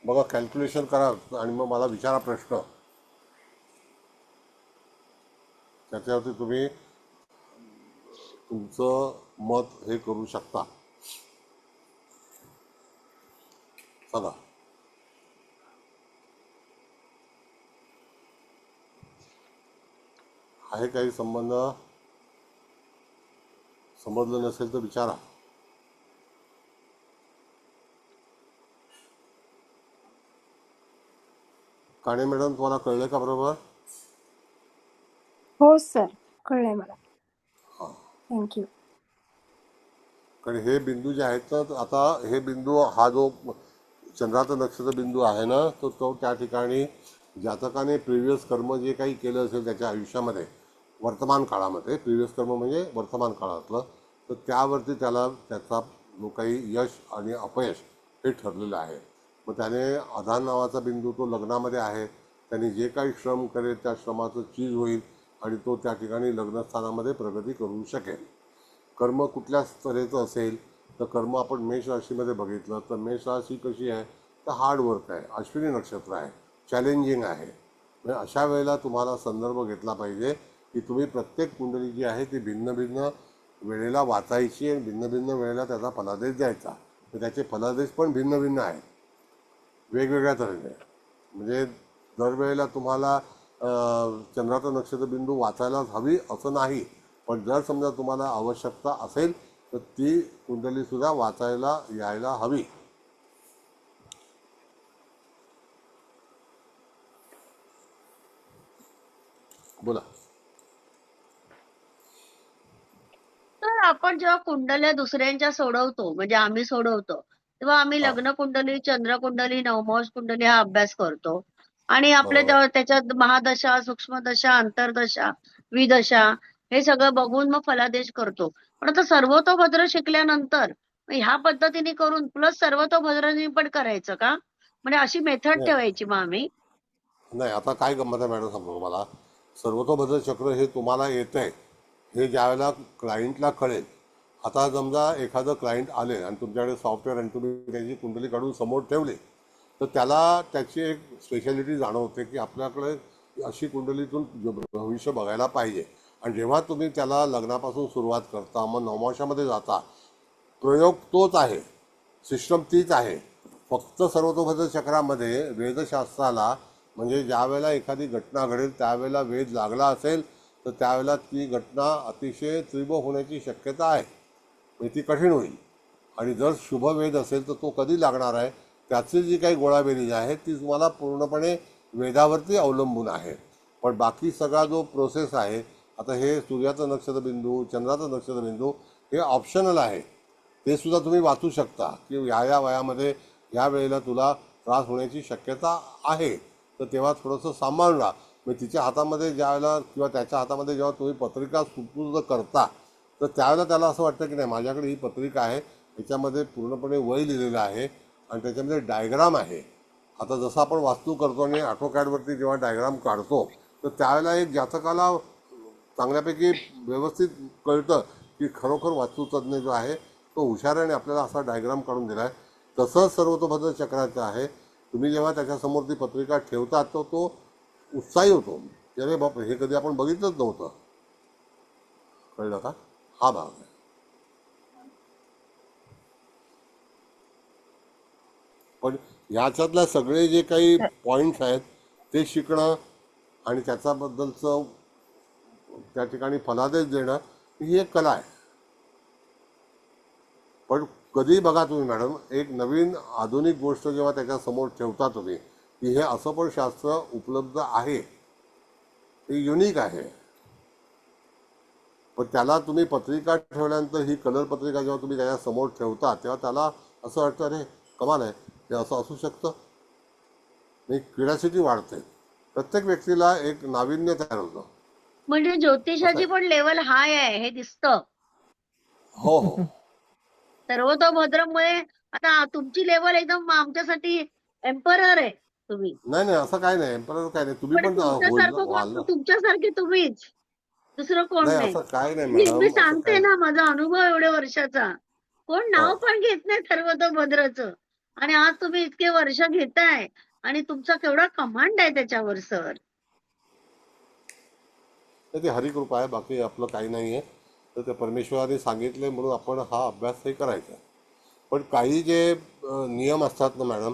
बघा, कॅल्क्युलेशन करा आणि मग मला विचारा प्रश्न. त्याच्यावरती तुम्ही तुमचं मत हे करू शकता. सांगा. आहे काही संबंध? समजलं नसेल तर विचारा. काणे मॅडम, तुम्हाला कळलं का बरोबर? हो सर, कळलंय मला. हां. थँक्यू. कारण हे बिंदू जे आहेत तर आता हे बिंदू हा जो चंद्राचा नक्षत्र बिंदू आहे ना तो त्या ठिकाणी जातकाने प्रिव्हियस कर्म जे काही केलं असेल त्याच्या आयुष्यामध्ये वर्तमान काळामध्ये, प्रिव्हियस कर्म म्हणजे वर्तमान काळातलं, तर त्यावरती त्याला त्याचा जो काही यश आणि अपयश हे ठरलेलं आहे. मग त्याने आधार नावाचा बिंदू तो लग्नामध्ये आहे. त्याने जे काही श्रम करेल त्या श्रमाचं चीज होईल आणि तो त्या ठिकाणी लग्नस्थानामध्ये प्रगती करू शकेल. कर्म कुठल्या तऱ्हेचं असेल तर कर्म आपण मेष राशीमध्ये बघितलं तर मेष राशी कशी आहे? तर हार्डवर्क आहे, अश्विनी नक्षत्र आहे, चॅलेंजिंग आहे. म्हणजे अशा वेळेला तुम्हाला संदर्भ घेतला पाहिजे की तुम्ही प्रत्येक कुंडली जी आहे ती भिन्न भिन्न वेळेला वाचायची आणि भिन्न भिन्न वेळेला त्याचा फलादेश द्यायचा. तर त्याचे फलादेश पण भिन्न भिन्न आहेत, वेगवेगळ्या तऱ्हेने. म्हणजे दरवेळेला तुम्हाला चंद्राचा नक्षत्रबिंदू वाचायलाच हवी असं नाही, पण जर समजा तुम्हाला आवश्यकता असेल तर ती कुंडलीसुद्धा वाचायला यायला हवी. बोला. तर आपण जेव्हा कुंडल्या दुसऱ्यांच्या सोडवतो, म्हणजे आम्ही सोडवतो, तेव्हा आम्ही हा, लग्न कुंडली, चंद्र कुंडली, नवमांश कुंडली हा अभ्यास करतो. आणि आपल्या बरोबर. त्याच्यात महादशा, सूक्ष्मदशा, अंतर्दशा, विदशा हे सगळं बघून मग फलादेश करतो. पण आता सर्वतोभद्र शिकल्यानंतर मग ह्या पद्धतीने करून प्लस सर्वतोभद्राने पण करायचं का? म्हणजे अशी मेथड नाही ठेवायची मग आम्ही? नाही, आता काय गंमत आहे मॅडम सांगतो तुम्हाला. सर्वतोभद्र चक्र हे तुम्हाला येतं आहे हे ज्यावेळेला क्लायंटला कळेल. आता समजा एखादं क्लायंट आले आणि तुमच्याकडे सॉफ्टवेअर आणि तुम्ही त्याची कुंडली काढून समोर ठेवले तर त्याला त्याची एक स्पेशालिटी जाणवते की आपल्याकडे अशी कुंडलीतून भविष्य बघायला पाहिजे. आणि जेव्हा तुम्ही त्याला लग्नापासून सुरुवात करता मग नवमाशामध्ये जाता, प्रयोग तोच आहे, सिस्टम तीच आहे. फक्त सर्वतोभद्र चक्रामध्ये वेदशास्त्राला म्हणजे ज्या वेळेला एखादी घटना घडेल त्यावेळेला वेद लागला असेल तर त्यावेळेला ती घटना अतिशय तीव्र होण्याची शक्यता आहे, म्हणजे ती कठीण होईल. आणि जर शुभ वेद असेल तर तो कधी लागणार आहे त्याची जी काही गोळाबेरीज आहे ती तुम्हाला पूर्णपणे वेदावरती अवलंबून आहे. पण बाकी सगळा जो प्रोसेस आहे, आता हे सूर्याचं नक्षत्रबिंदू, चंद्राचं नक्षत्रबिंदू हे ऑप्शनल आहे. ते सुद्धा तुम्ही वाचू शकता की या वयामध्ये या वेळेला तुला त्रास होण्याची शक्यता आहे, तर तेव्हा थोडंसं सांभाळून राहा. म्हणजे तिच्या हातामध्ये ज्यावेळेला किंवा त्याच्या हातामध्ये जेव्हा तुम्ही पत्रिका सुपूर्द करता, तर त्यावेळेला त्याला असं वाटतं की नाही, माझ्याकडे ही पत्रिका आहे, त्याच्यामध्ये पूर्णपणे वय लिहिलेलं आहे आणि त्याच्यामध्ये डायग्राम आहे. आता जसं आपण वास्तू करतो आणि ऑटोकॅडवरती जेव्हा डायग्राम काढतो, तर त्यावेळेला एक जातकाला चांगल्यापैकी व्यवस्थित कळतं की खरोखर वास्तुतज्ञ जो आहे तो हुशाराने आपल्याला असा डायग्राम काढून दिला आहे. तसंच सर्वतोभद्र चक्राचं आहे. तुम्ही जेव्हा त्याच्यासमोर ती पत्रिका ठेवता, तर तो उत्साही होतो, अरे बाप, हे कधी आपण बघितलंच नव्हतं. कळलं का? हा भाग आहे. पण ह्याच्यातल्या सगळे जे काही पॉईंट्स आहेत ते शिकणं आणि त्याच्याबद्दलचं त्या ठिकाणी फलादेश देणं ही एक कला आहे. पण कधी बघा तुम्ही मॅडम, एक नवीन आधुनिक गोष्ट जेव्हा त्याच्यासमोर ठेवता तुम्ही, की हे असं पण शास्त्र उपलब्ध आहे, ते युनिक आहे, पण त्याला तुम्ही पत्रिका ठेवल्यानंतर ही कलर पत्रिका जेव्हा तुम्ही त्याच्यासमोर ठेवता, तेव्हा त्याला असं वाटतं, अरे कमाल आहे, हे असं असू शकतं. नाही, क्युरिओसिटी वाढते. प्रत्येक व्यक्तीला एक नाविन्य तयार होतं. म्हणजे असं ज्योतिषाची आहे. पण लेवल हाय आहे हे दिसतं. हो हो. सर्वतोभद्रमुळे आता तुमची लेवल एकदम आमच्यासाठी एम्परर आहे तुम्ही. नाही नाही, असं काय नाही, परत काय नाही, तुम्ही पण पण तुमच्यासारखं व्हाल कोण? ना. तुमच्यासारखी तुम्हीच, दुसरं कोण नाही, नाही. असं काय नाही मी मॅडम, असं सांगते काय. ना माझा अनुभव एवढ्या वर्षाचा. कोण हा. नाव पण घेत नाही सर्वतोभद्रचं. आणि आज तुम्ही इतके वर्ष घेताय आणि तुमचा केवढा कमांड आहे त्याच्यावर सर. तर ती हरिकृपा आहे, बाकी आपलं काही नाही आहे. तर ते परमेश्वराने सांगितले म्हणून आपण हा अभ्यासही करायचा. पण काही जे नियम असतात ना मॅडम,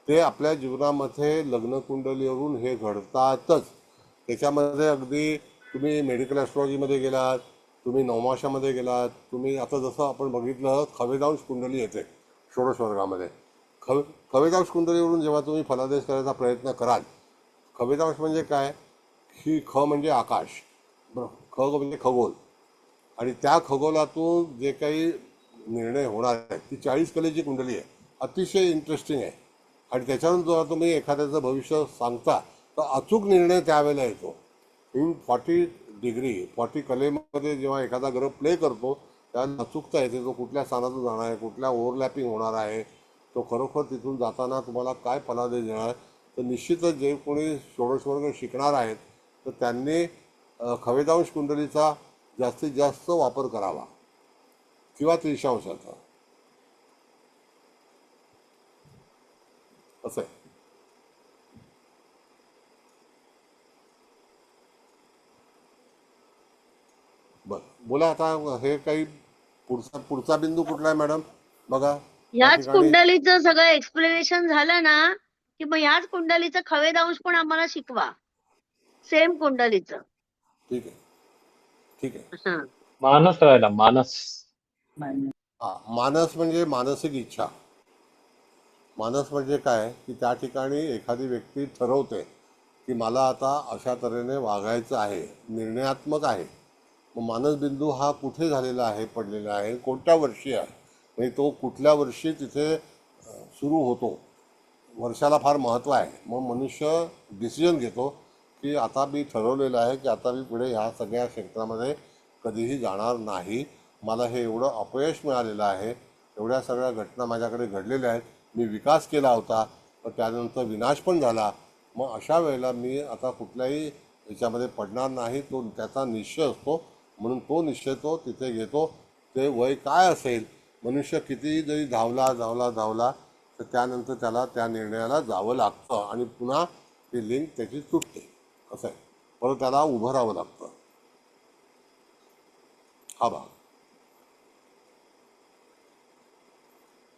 ते आपल्या जीवनामध्ये लग्नकुंडलीवरून हे घडतातच. त्याच्यामध्ये अगदी तुम्ही मेडिकल ॲस्ट्रॉलॉजीमध्ये गेलात, तुम्ही नवमाशामध्ये गेलात, तुम्ही आता जसं आपण बघितलं खवेदांश कुंडली येते षोडश वर्गामध्ये. खवेदांश कुंडलीवरून जेव्हा तुम्ही फलादेश करायचा प्रयत्न कराल, खवेदांश म्हणजे काय, ही ख म्हणजे आकाश, बरं, ख म्हणजे खगोल, आणि त्या खगोलातून जे काही निर्णय होणार आहेत ती 40 कलेची कुंडली आहे. अतिशय इंटरेस्टिंग आहे. आणि त्याच्यावरून जेव्हा तुम्ही एखाद्याचं भविष्य सांगता, तर अचूक निर्णय त्यावेळेला येतो. इन 40 डिग्री 40 कलेमध्ये जेव्हा एखादा ग्रह प्ले करतो, त्याला अचूकता येते. तो कुठल्या स्थानातून जाणार आहे, कुठल्या ओव्हरलॅपिंग होणार आहे, तो खरोखर तिथून जाताना तुम्हाला काय फलादेश देणार आहे. तर निश्चितच जे कोणी षोडश वर्ग शिकणार आहेत, तर त्यांनी खवेदांश कुंडलीचा जास्तीत जास्त वापर करावा, किंवा त्रिशांशाचा. असं आहे. बरं, बोला आता. हे काही पुढचा बिंदू कुठला आहे मॅडम? बघा त्या ह्याच ठिकाणी. कुंडलीचं सगळं एक्सप्लेनेशन झालं ना, की मग ह्याच कुंडलीचं खवेदांश पण आम्हाला शिकवा. सेम कुंडलीचं. ठीक आहे, ठीक आहे. हा. मानस राहिला, मानस. हा, मानस म्हणजे मानसिक इच्छा. मानस म्हणजे काय, की त्या ठिकाणी एखादी व्यक्ती ठरवते की मला आता अशा तऱ्हेने वागायचं आहे, निर्णयात्मक आहे. मग मानस बिंदू हा कुठे झालेला आहे, पडलेला आहे, कोणत्या वर्षी आहे, म्हणजे तो कुठल्या वर्षी तिथे सुरू होतो, वर्षाला फार महत्त्व आहे. मग मनुष्य डिसिजन घेतो की आता मी ठरवलेलं आहे की आता मी पुढे ह्या सगळ्या क्षेत्रामध्ये कधीही जाणार नाही. मला हे एवढं अपयश मिळालेलं आहे, एवढ्या सगळ्या घटना माझ्याकडे घडलेल्या आहेत, मी विकास केला होता, पण त्यानंतर विनाश पण झाला. मग अशा वेळेला मी आता कुठल्याही ह्याच्यामध्ये पडणार नाही. तो त्याचा निश्चय असतो, म्हणून तो निश्चय तो तिथे घेतो. ते वय काय असेल, मनुष्य कितीही जरी धावला तर त्यानंतर त्याला त्या निर्णयाला जावं लागतं आणि पुन्हा ती लिंक त्याची तुटते. असं आहे. परत त्याला उभं राहावं लागतं. हा भाग.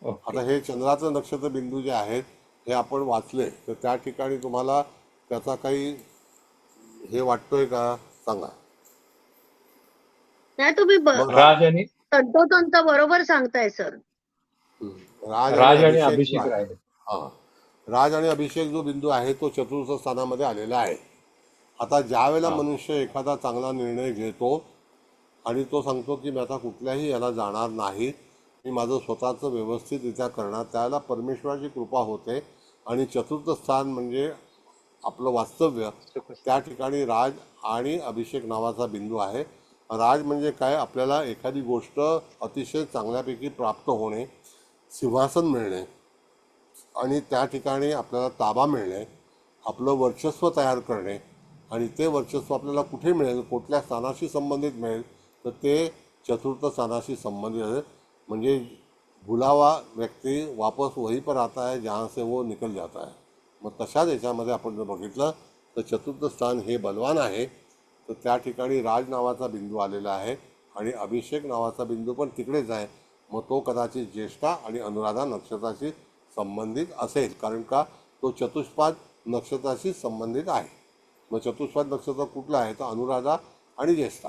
ओके. आता हे चंद्राचं नक्षत्र बिंदू जे आहेत हे आपण वाचले, तर त्या ठिकाणी तुम्हाला त्याचा काही हे वाटतोय का, सांगा. नाही तुम्ही मग राज आणि तंतोतंत बरोबर सांगताय सर. राज आणि राज आणि अभिषेक जो अभिषेक आहे, राहिले. हा, राज आणि अभिषेक जो बिंदू आहे तो चतुर्थ स्थानामध्ये आलेला आहे. आता ज्या वेळेला हा. मनुष्य एखादा चांगला निर्णय घेतो आणि तो सांगतो की मी आता कुठल्याही याला जाणार नाही, मी माझं स्वतःचं व्यवस्थितरित्या करणार, त्यावेळेला परमेश्वराची कृपा होते आणि चतुर्थ स्थान म्हणजे आपलं वास्तव्य, त्या ठिकाणी राज आणि अभिषेक नावाचा बिंदू आहे. राज म्हणजे काय, आपल्याला एखादी गोष्ट अतिशय चांगल्यापैकी प्राप्त होणे, सिंहासन मिळणे आणि त्या ठिकाणी आपल्याला ताबा मिळणे, आपलं वर्चस्व तयार करणे. आणि ते वर्चस्व आपल्याला कुठे मिळेल, कुठल्या स्थानाशी संबंधित मिळेल, तर ते चतुर्थ स्थानाशी संबंधित आहे. म्हणजे भुलावा व्यक्ती वापस वही पर आता है जहाँ से वो निकल जाता है. मग तशाच याच्यामध्ये आपण जर बघितलं तर चतुर्थ स्थान हे बलवान आहे. तर त्या ठिकाणी राज नावाचा बिंदू आलेला आहे आणि अभिषेक नावाचा बिंदू पण तिकडेच आहे. मग तो कदाचित ज्येष्ठा आणि अनुराधा नक्षत्राशी संबंधित असेल, कारण का तो चतुष्पाद नक्षत्राशी संबंधित आहे. मग चतुष्पाद नक्षत्र कुठलं आहे तर अनुराधा आणि ज्येष्ठा.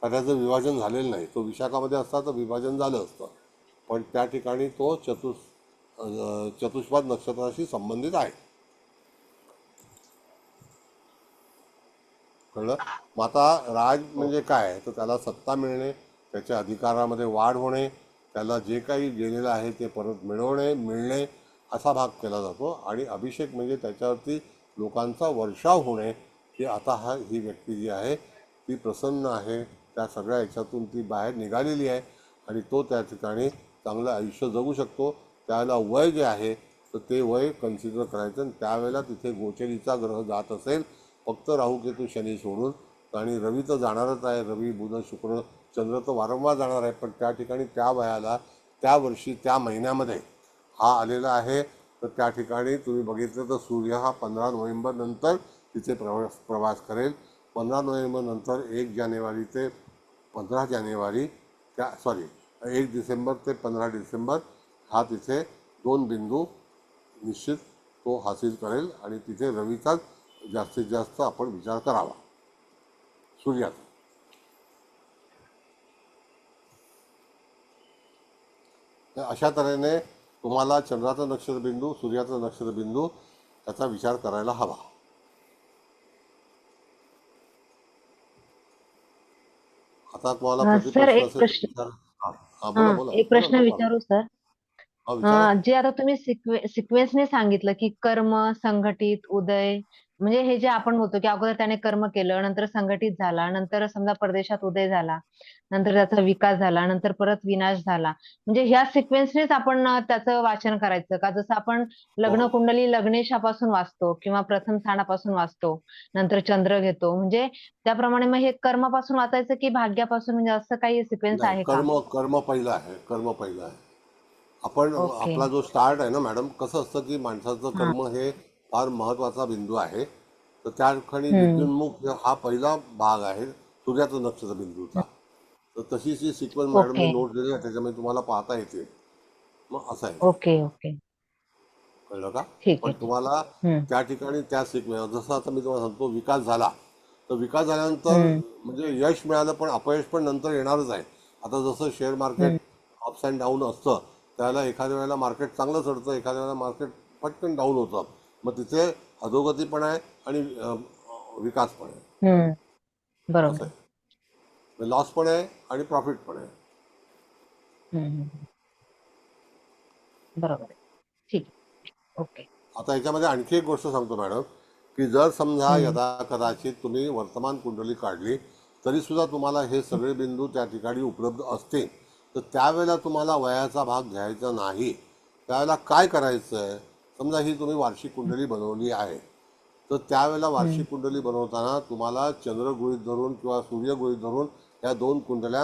त्याचं विभाजन झालेलं नाही. तो विशाखामध्ये असता तर विभाजन झालं असतं, पण त्या ठिकाणी तो चतुष्पाद नक्षत्राशी संबंधित आहे. कळलं. मग आता राज म्हणजे काय तर त्याला सत्ता मिळणे, त्याच्या अधिकारामध्ये वाढ होणे, त्याला जे काही गेलेलं आहे ते परत मिळणे असा भाग केला जातो. आणि अभिषेक म्हणजे त्याच्यावरती लोकांचा वर्षाव होणे, की आता ही व्यक्ती जी आहे ती प्रसन्न आहे, त्या सगळ्या याच्यातून ती बाहेर निघालेली आहे आणि तो त्या ठिकाणी चांगलं आयुष्य जगू शकतो. त्यावेळेला वय जे आहे तर ते वय कन्सिडर करायचं. आणि त्यावेळेला तिथे गोचरीचा ग्रह जात असेल, फक्त राहू केतू शनी सोडून, आणि रवी तर जाणारच आहे, रवी बुध शुक्र चंद्र तर वारंवार जाणार आहे, पण त्या ठिकाणी त्या वयाला त्या वर्षी त्या महिन्यामध्ये हा आलेला आहे. तर त्या ठिकाणी तुम्ही बघितलं तर सूर्य हा 15 नोव्हेंबर नंतर तिथे प्रवास करेल. 15 नोव्हेंबर नंतर 1 जानेवारी ते 15 जानेवारी 1 डिसेंबर ते 15 डिसेंबर हा तिथे 2 बिंदू निश्चित तो हासिल करेल. आणि तिथे रवीचाच जास्तीत जास्त आपण विचार करावा, सूर्याचा. तर अशा तऱ्हेने तुम्हाला चंद्राचा नक्षत्रबिंदू, सूर्याचा नक्षत्रबिंदू त्याचा विचार करायला हवा. आता तुम्हाला सर प्रतिप्रश्न एक असेल तर प्रश्न विचार. हा हा, बोला बोला एक बोला, प्रश्न नो प्रॉब्लेम. विचारू सर. हा, विचारा. जे आता तुम्ही सिक्वेन्सने सांगितलं की कर्म, संघटित, उदय, म्हणजे हे जे आपण बोलतो की अगोदर त्याने कर्म केलं, नंतर संघटित झाला, नंतर समजा परदेशात उदय झाला, नंतर त्याचा विकास झाला, नंतर परत विनाश झाला, म्हणजे ह्या सिक्वेन्सनेच आपण त्याचं वाचन करायचं का? जसं आपण हो लग्न हो. कुंडली लग्नेशापासून वाचतो किंवा प्रथम स्थानापासून वाचतो, नंतर चंद्र घेतो, म्हणजे त्याप्रमाणे मग हे कर्मापासून वाचायचं की भाग्यापासून, म्हणजे असं काही सिक्वेन्स नाही, आहे का? कर्म कर्म पहिलं आहे, कर्म पहिलं आहे. आपण ओके. आपला जो स्टार्ट आहे ना मॅडम, कसं असतं की माणसाचं हा. कर्म हे फार महत्त्वाचा बिंदू आहे. तर त्या ठिकाणी हम्म. विद्युन्मुख हा पहिला भाग आहे सूर्याचा नक्षत्र बिंदूचा. तर तशीच ही सिक्वेन्स मॅडमने ओके नोट दिली आहे, त्याच्यामध्ये तुम्हाला पाहता येते. मग असं आहे ते. Okay okay. कळलं का. ठीक पण आहे ठीक. तुम्हाला हम्म. त्या ठिकाणी त्या सिक्वेन्स, जसं आता मी तुम्हाला सांगतो विकास झाला, तर विकास झाल्यानंतर हम्म. म्हणजे यश मिळालं, पण अपयश पण नंतर येणारच आहे. आता जसं शेअर मार्केट हम्म. अप्स अँड डाऊन असतं, त्याला एखाद्या वेळेला मार्केट चांगलं चढतं, एखाद्या वेळेला मार्केट पटकन डाऊन होतं. मग तिथे अधोगती पण आहे आणि विकास पण आहे. हम्म. असं बरोबर. आहे, लॉस पण आहे आणि प्रॉफिट पण आहे. हम्म. बरोबर आहे. ठीक आहे. ओके. आता याच्यामध्ये आणखी एक गोष्ट सांगतो मॅडम, की जर समजा हम्म. यदा कदाचित तुम्ही वर्तमान कुंडली काढली तरी सुद्धा तुम्हाला हे सगळे बिंदू त्या ठिकाणी उपलब्ध असतील, तर त्यावेळेला तुम्हाला वयाचा भाग घ्यायचा नाही. त्यावेळेला काय करायचं आहे, समजा ही तुम्ही वार्षिक कुंडली बनवली आहे, तर त्यावेळेला हम्म. वार्षिक कुंडली बनवताना तुम्हाला चंद्र गृहीत धरून किंवा सूर्य गृहीत धरून या 2 कुंडल्या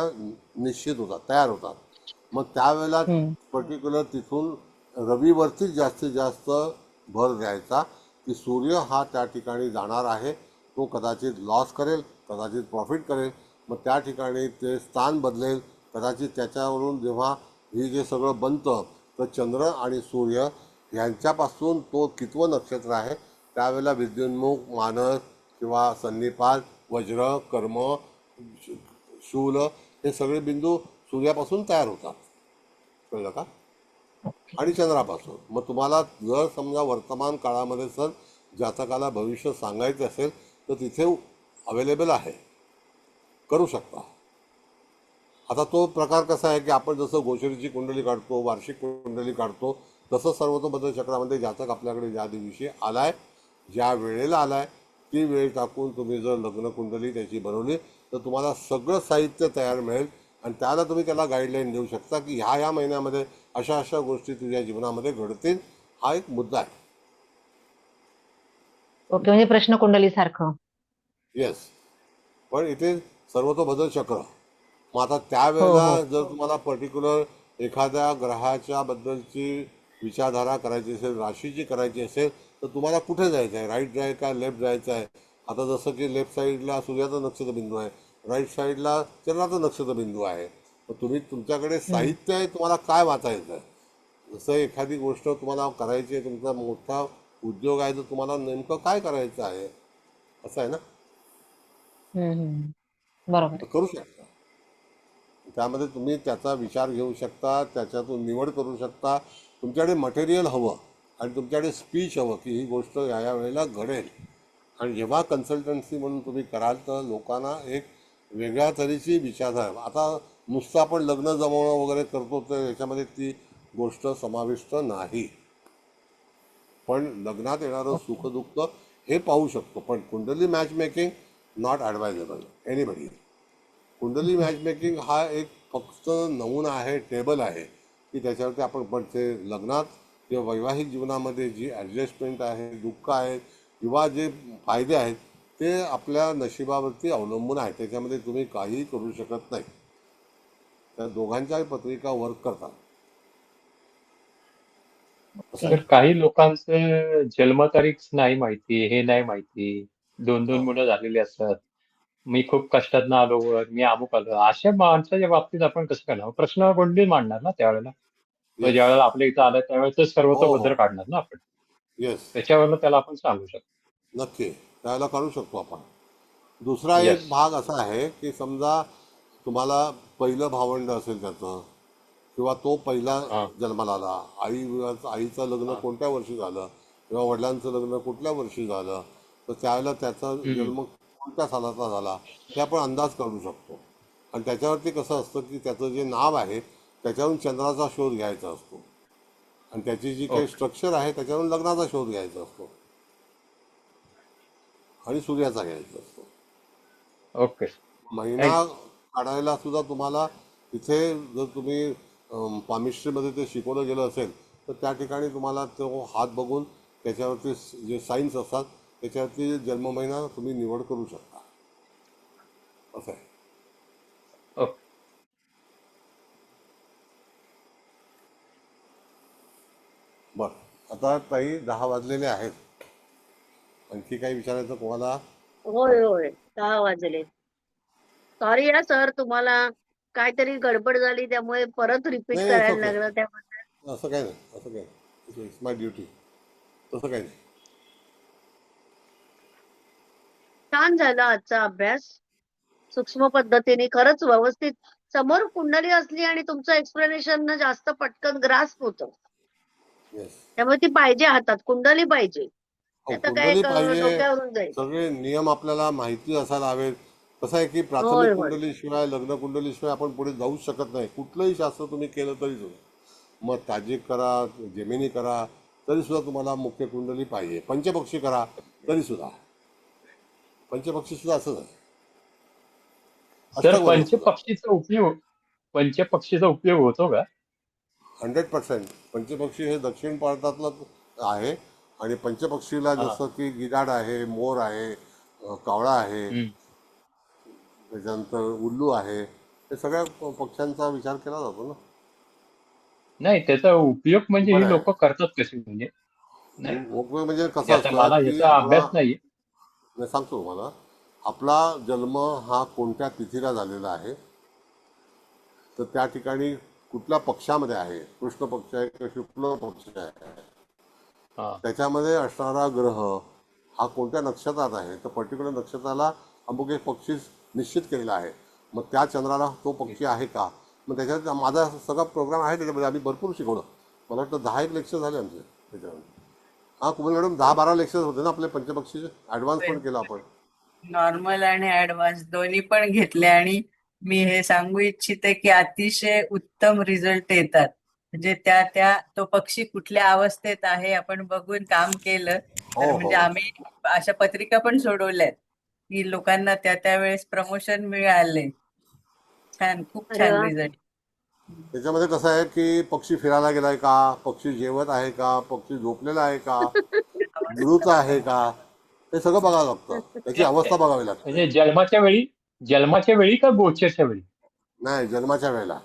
निश्चित होतात, तयार होतात. मग त्यावेळेला हम्म. पर्टिक्युलर तिथून रवीवरतीच जास्तीत जास्त भर द्यायचा, की सूर्य हा त्या ठिकाणी जाणार आहे, तो कदाचित लॉस करेल, कदाचित प्रॉफिट करेल. मग त्या ठिकाणी ते स्थान बदलेल, कदाचित त्याच्यावरून जेव्हा हे जे सगळं बनतं तर चंद्र आणि सूर्य यांच्यापासून तो कितवं नक्षत्र आहे, त्यावेळेला विद्युन्मुख, मानस किंवा सन्निपात, वज्र, कर्म, शूल हे सगळे बिंदू सूर्यापासून तयार होतात. कळलं का. आणि चंद्रापासून. मग तुम्हाला जर समजा वर्तमान काळामध्ये सर जातकाला भविष्य सांगायचं असेल तर तिथे अवेलेबल आहे, करू शकता. आता तो प्रकार कसा आहे की आपण जसं गोचरीची कुंडली काढतो, वार्षिक कुंडली काढतो, तसं सर्वतोभद्र चक्रामध्ये जातक आपल्याकडे ज्या दिवशी आलाय, ज्या वेळेला आलाय, ती वेळ टाकून तुम्ही जर लग्न कुंडली त्याची बनवली तर तुम्हाला सगळं साहित्य तयार मिळेल आणि त्याला तुम्ही त्याला गाईडलाईन देऊ शकता की ह्या महिन्यामध्ये अशा अशा गोष्टी तुझ्या जीवनामध्ये घडतील. हा एक मुद्दा आहे. ओके, म्हणजे प्रश्न कुंडलीसारखं. येस. पण इथे सर्वतोभद्र चक्र. मग आता हो त्यावेळेला हो जर तुम्हाला पर्टिक्युलर एखाद्या ग्रहाच्या बद्दलची विचारधारा करायची असेल, राशीची करायची असेल, तर तुम्हाला कुठे जायचं आहे, राईट जाय का लेफ्ट जायचं आहे. आता जसं की लेफ्ट साईडला सूर्याचा नक्षत्रबिंदू आहे, राईट साईडला चंद्राचा नक्षत्रबिंदू आहे. तर तुम्ही तुमच्याकडे साहित्य आहे, तुम्हाला काय वाचायचं आहे. जसं एखादी गोष्ट तुम्हाला करायची आहे, तुमचा मोठा उद्योग आहे, तर तुम्हाला नेमकं काय करायचं आहे असं आहे ना, बरोबर. तर करू शकता. त्यामध्ये तुम्ही त्याचा विचार घेऊ शकता, त्याच्यातून निवड करू शकता. तुमच्याकडे मटेरियल हवं आणि तुमच्याकडे स्पीच हवं की ही गोष्ट या वेळेला घडेल. आणि जेव्हा कन्सल्टन्सी म्हणून तुम्ही कराल तर लोकांना एक वेगळ्या तऱ्हेची विचारधारा. आता नुसतं आपण लग्न जमवणं वगैरे करतो तर याच्यामध्ये ती गोष्ट समाविष्ट नाही. पण लग्नात येणारं सुखदुःख हे पाहू शकतो. पण कुंडली मॅच मेकिंग नॉट ॲडवायझेबल एनीबडी. कुंडली मॅच मेकिंग हा एक फक्त नमुना आहे, टेबल आहे की त्याच्यावरती आपण, पण ते लग्नात किंवा वैवाहिक जीवनामध्ये जी ॲडजस्टमेंट आहे, दुःख आहे किंवा जे फायदे आहेत ते आपल्या नशिबावरती अवलंबून आहे. त्याच्यामध्ये तुम्ही काहीही करू शकत नाही. त्या दोघांच्याही पत्रिका वर्क करतात असं तर आहे. काही लोकांचं जन्मतारीख नाही माहिती, हे नाही माहिती, 2-2 हां. मुलं झालेली असतात. मी खूप कष्टातनं आलो वर, मी अमुक आलो. अशा माणसाच्या बाबतीत आपण कसं करणार? प्रश्न कोणती मांडणार ना त्यावेळेला. तो येस. ज्यावेळेला आपल्या इथं आला त्यावेळेस तर हो सर्वतोभद्र हो. काढणार ना आपण. येस. त्याच्यावरनं त्याला आपण सांगू शकतो. नक्की त्याला काढू शकतो आपण. दुसरा एक येस. भाग असा आहे की समजा तुम्हाला पहिलं भावंड असेल त्याचं, किंवा तो पहिला हां, जन्माला आला, आईचं लग्न हां. कोणत्या वर्षी झालं किंवा वडिलांचं लग्न कुठल्या वर्षी झालं, तर त्यावेळेला त्याचा हं. जन्म कोणत्या सालाचा झाला हे आपण अंदाज काढू शकतो. आणि त्याच्यावरती कसं असतं की त्याचं जे नाव आहे त्याच्यावरून चंद्राचा शोध घ्यायचा असतो आणि त्याची जी काही ओके. स्ट्रक्चर आहे त्याच्यावरून लग्नाचा शोध घ्यायचा असतो आणि सूर्याचा घ्यायचा असतो. ओके. महिना थँक काढायला सुद्धा तुम्हाला तिथे जर तुम्ही पामिस्ट्रीमध्ये ते शिकवलं गेलं असेल तर त्या ठिकाणी तुम्हाला तो हात बघून त्याच्यावरती जे साईन्स असतात त्याच्यावरती जन्म महिना तुम्ही निवड करू शकता असं आहे. ओके. बरं, आता ताई 10 वाजलेले आहेत. आणखी काही विचारायचं तुम्हाला? होय होय 10 वाजले. सॉरी या सर, तुम्हाला काहीतरी गडबड झाली त्यामुळे परत रिपीट नाही, इट्स करायला ओके. लागलं त्याबद्दल. असं काही नाही, असं काही नाही. It's my duty. तसं काही नाही. छान झाला आजचा अभ्यास. सूक्ष्म पद्धतीने खरंच व्यवस्थित समोर कुंडली असली आणि तुमचं एक्सप्लेनेशन जास्त पटकन ग्रास्प होतं. येस. त्यामुळे ती पाहिजे हातात, कुंडली पाहिजे. हो, आता काय कुंडली पाहिजे. डोक्यावरून जाईल. सगळे नियम आपल्याला माहिती असायला हवेत. कसं आहे की होय प्राथमिक होय कुंडलीशिवाय, लग्न कुंडलीशिवाय आपण पुढे जाऊच शकत नाही. कुठलंही शास्त्र तुम्ही केलं तरी सुद्धा, मग ताजिक करा, जेमिनी करा, तरी सुद्धा तुम्हाला मुख्य कुंडली पाहिजे. पंचपक्षी करा तरी सुद्धा, पंचपक्षी सुद्धा असंच आहे. सर अष्टक सुद्धा पंचपक्षीचा उपयोग होतो का? 100%. पंचपक्षी हे दक्षिण भारतातलं आहे आणि पंचपक्षीला हां. जसं की गिधाड आहे, मोर आहे, कावळा आहे, हं. त्याच्यानंतर उल्लू आहे, हे सगळ्या पक्ष्यांचा विचार केला जातो ना. नाही, त्याचा उपयोग म्हणजे पण ही आहे. लोकं करतात कसे म्हणजे? नाही, उपयोग म्हणजे म्हणजे कसं आता असतं मला की ह्याचा अभ्यास नाहीये. मी सांगतो तुम्हाला, आपला जन्म हा कोणत्या तिथीला झालेला आहे, तर त्या ठिकाणी कुठल्या पक्षामध्ये आहे, कृष्ण पक्ष आहे किंवा शुक्ल पक्ष आहे, हां. त्याच्यामध्ये असणारा ग्रह हा कोणत्या नक्षत्रात आहे, तर पर्टिक्युलर नक्षत्राला अमुक एक पक्षी निश्चित केलेला आहे. मग त्या चंद्राला तो पक्षी आहे का, मग त्याच्यात माझा सगळा प्रोग्राम आहे, त्याच्यामध्ये आम्ही भरपूर शिकवलं. मला वाटतं 10 लेक्चर झाले आमचे त्याच्यावर. हा कुबल मॅडम 10-12 लेक्चर होते ना आपले पंचपक्षीचे, ऍडव्हान्स पण केलं आपण. नॉर्मल आणि ऍडव्हान्स दोन्ही पण घेतले आणि मी हे सांगू इच्छिते की अतिशय उत्तम रिझल्ट येतात. म्हणजे त्या तो पक्षी कुठल्या अवस्थेत आहे आपण बघून काम केलं हो तर हो म्हणजे आम्ही अशा पत्रिका पण सोडवल्यात की लोकांना त्या वेळेस प्रमोशन मिळाले. छान, खूप अरे छान वा. रिझल्ट. त्याच्यामध्ये कसं आहे की पक्षी फिरायला गेलाय का, पक्षी जेवत आहे का, पक्षी झोपलेला आहे का, मृत आहे का, हे सगळं बघावं लागतं. त्याची अवस्था बघावी लागते. म्हणजे जन्माच्या वेळी का गोचरच्या वेळी? नाही, जन्माच्या वेळेला.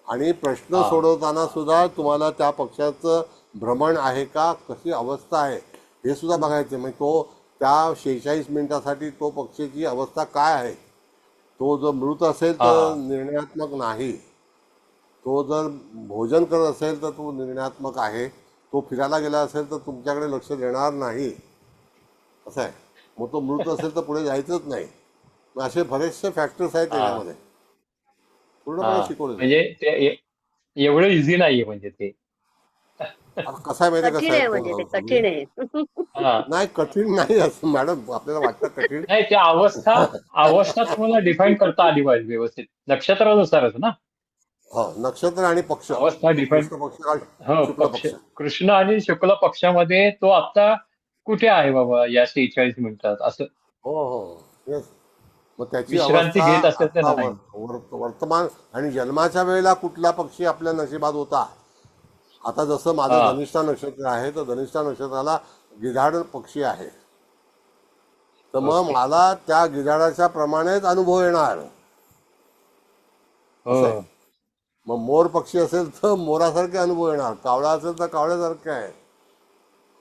आणि प्रश्न हा. सोडवताना सुद्धा तुम्हाला त्या पक्षाचं भ्रमण आहे का, कशी अवस्था आहे हे सुद्धा बघायचं. म्हणजे तो त्या 46 मिनिटासाठी तो पक्षीची अवस्था काय आहे. तो जर मृत असेल तर हा. निर्णयात्मक नाही. तो जर भोजन करत असेल तर तो निर्णयात्मक आहे. तो फिरायला गेला असेल तर तुमच्याकडे लक्ष देणार नाही, असं आहे. मग तो मृत असेल तर पुढे जायचंच नाही. मग असे बरेचसे फॅक्टर्स आहेत हा. त्याच्यामध्ये, पूर्णपणे हा. शिकवले. म्हणजे ते एवढं इझी नाहीये म्हणजे ते. आता कसं आहे माहिती आहे का कठीण आहे साहेब, म्हणजे ते कठीण आहे. हा. नाही कठीण नाही असं मॅडम, आपल्याला वाटतं कठीण. नाही, त्या अवस्था तुम्हाला डिफाईन करता आली पाहिजे व्यवस्थित, नक्षत्रानुसारच ना. हो, नक्षत्र आणि पक्ष, अवस्था डिफाईन. कृष्ण पक्ष का हो, शुक्ल पक्ष. पक्ष. कृष्ण आणि शुक्ल पक्षामध्ये तो आता कुठे आहे बाबा या 46 मिनिटात असं हो हो येस. मग त्याची विश्रांती अवस्था घेत असेल तर आता नाही. वर्तमान आणि जन्माच्या वेळेला कुठला पक्षी आपल्या नशिबात होता. आता जसं माझं हा. धनिष्ठा नक्षत्र आहे तर धनिष्ठा नक्षत्राला गिधाड पक्षी आहे. तर मग ओके. मला त्या गिधाडाच्या प्रमाणेच अनुभव येणार, असं आहे. हो. मग मोर पक्षी असेल तर मोरासारखे अनुभव येणार, कावळा असेल तर कावळ्यासारखे आहे,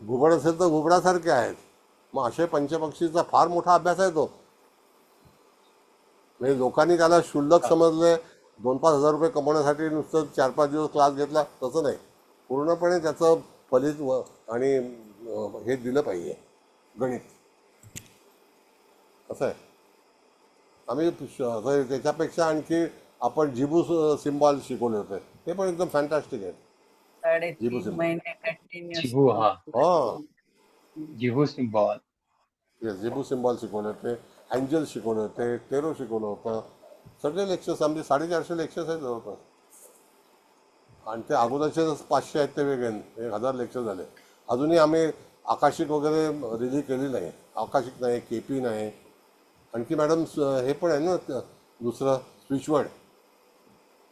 घुबड असेल तर घुबडासारखे आहेत. मग असे पंचपक्षीचा फार मोठा अभ्यास आहे तो. म्हणजे लोकांनी त्याला क्षुल्लक समजले, 2-5 हजार रुपये कमवण्यासाठी नुसतं 4-5 दिवस क्लास घेतला, तसं नाही. पूर्णपणे त्याचं फलित आणि हे दिलं पाहिजे, गणित, असं आहे. आम्ही त्याच्यापेक्षा आणखी आपण जिबू सिम्बॉल शिकवले होते, ते पण एकदम फॅन्टॅस्टिक आहे. जिबू 3.5 सिम्बॉल, महिने कंटिन्युअस. जिहू. हा. हो जिहू सिम्बॉल. जिबू सिम्बॉल शिकवले होते, अँजल शिकवले होते, टेरो शिकवलं होतं. सगळे लेक्चर्स आमचे 450 लेक्चर्स आहेत जवळपास. आणि ते अगोदरचे 500 आहेत ते वेगळे, 1000 लेक्चर झाले. अजूनही आम्ही आकाशिक वगैरे रिलीज केली नाही. आकाशिक नाही, केपी नाही. आणखी मॅडम हे पण आहे ना दुसरं स्विचवर्ड.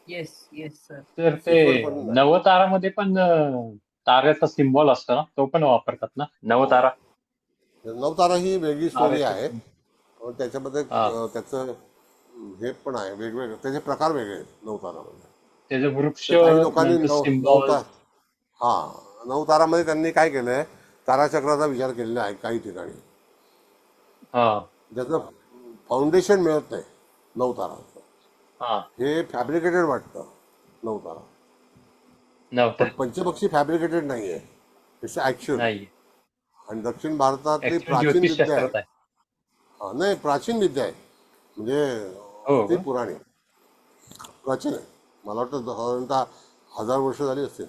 Yes yes sir. तर ते स्विचवर्ड पण आहे. नवतारामध्ये पण ताऱ्याचा सिम्बॉल असतो ना, तो पण वापरतात ना नवतारा. नवतारा ही वेगळी स्टोरी ताऱ्याचा आहे. symbol. त्याच्यामध्ये हा. त्याचं हे पण आहे, वेगवेगळे त्याचे प्रकार वेगळे आहेत नवतारामध्ये. त्याचं वृक्ष तर काही लोकांनी नंतर सिम्बॉल. नवतारामध्ये त्यांनी काय केलंय, ताराचक्राचा विचार केलेला आहे काही ठिकाणी. हा. ज्याचं फाउंडेशन मिळत नाही नवताराचं. हा. हे फॅब्रिकेटेड वाटतं नवतारा, पण नवतारा पंचपक्षी फॅब्रिकेटेड नाही आहे, इट्स ॲक्च्युअल. नाही. आणि दक्षिण भारतातली ऍक्च्युअली प्राचीन विद्या आहे. ज्योतिषशास्त्रात आहे. हा, नाही प्राचीन विद्या आहे, म्हणजे हो ती का? पुराणी प्राचीन आहे. मला वाटतं साधारणतः 1000 वर्ष झाली असतील.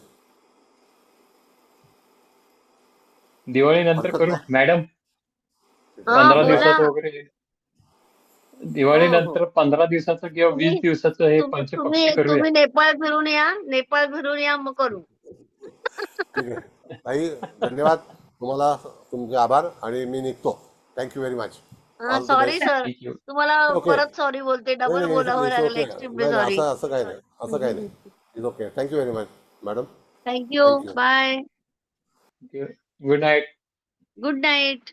दिवाळीनंतर हरकत करू नाही. मॅडम. हा 15 बोला. दिवसाचं वगैरे. हो दिवाळीनंतर हो 15 दिवसाचं किंवा 20 तुम्ही दिवसाचं हे तुम्ही पंचपक्षी करूया. तुम्ही नेपाळ फिरून या, नेपाळ फिरून या, मग करू. ठीक आहे ताई, धन्यवाद तुम्हाला, तुमचे आभार. आणि मी निघतो. Thank you very much. All the sorry best. Sir, thank you. तुम्हाला ओके. परत सॉरी बोलते, नाही डबल नाही बोलावं इट्स लागलं, ओके. एक्स्ट्रीमली नाही नाही, सॉरी. असं काही नाही, असं काही नाही. It's okay. Thank you very much madam. Thank you, thank you. Bye, good night. Good night.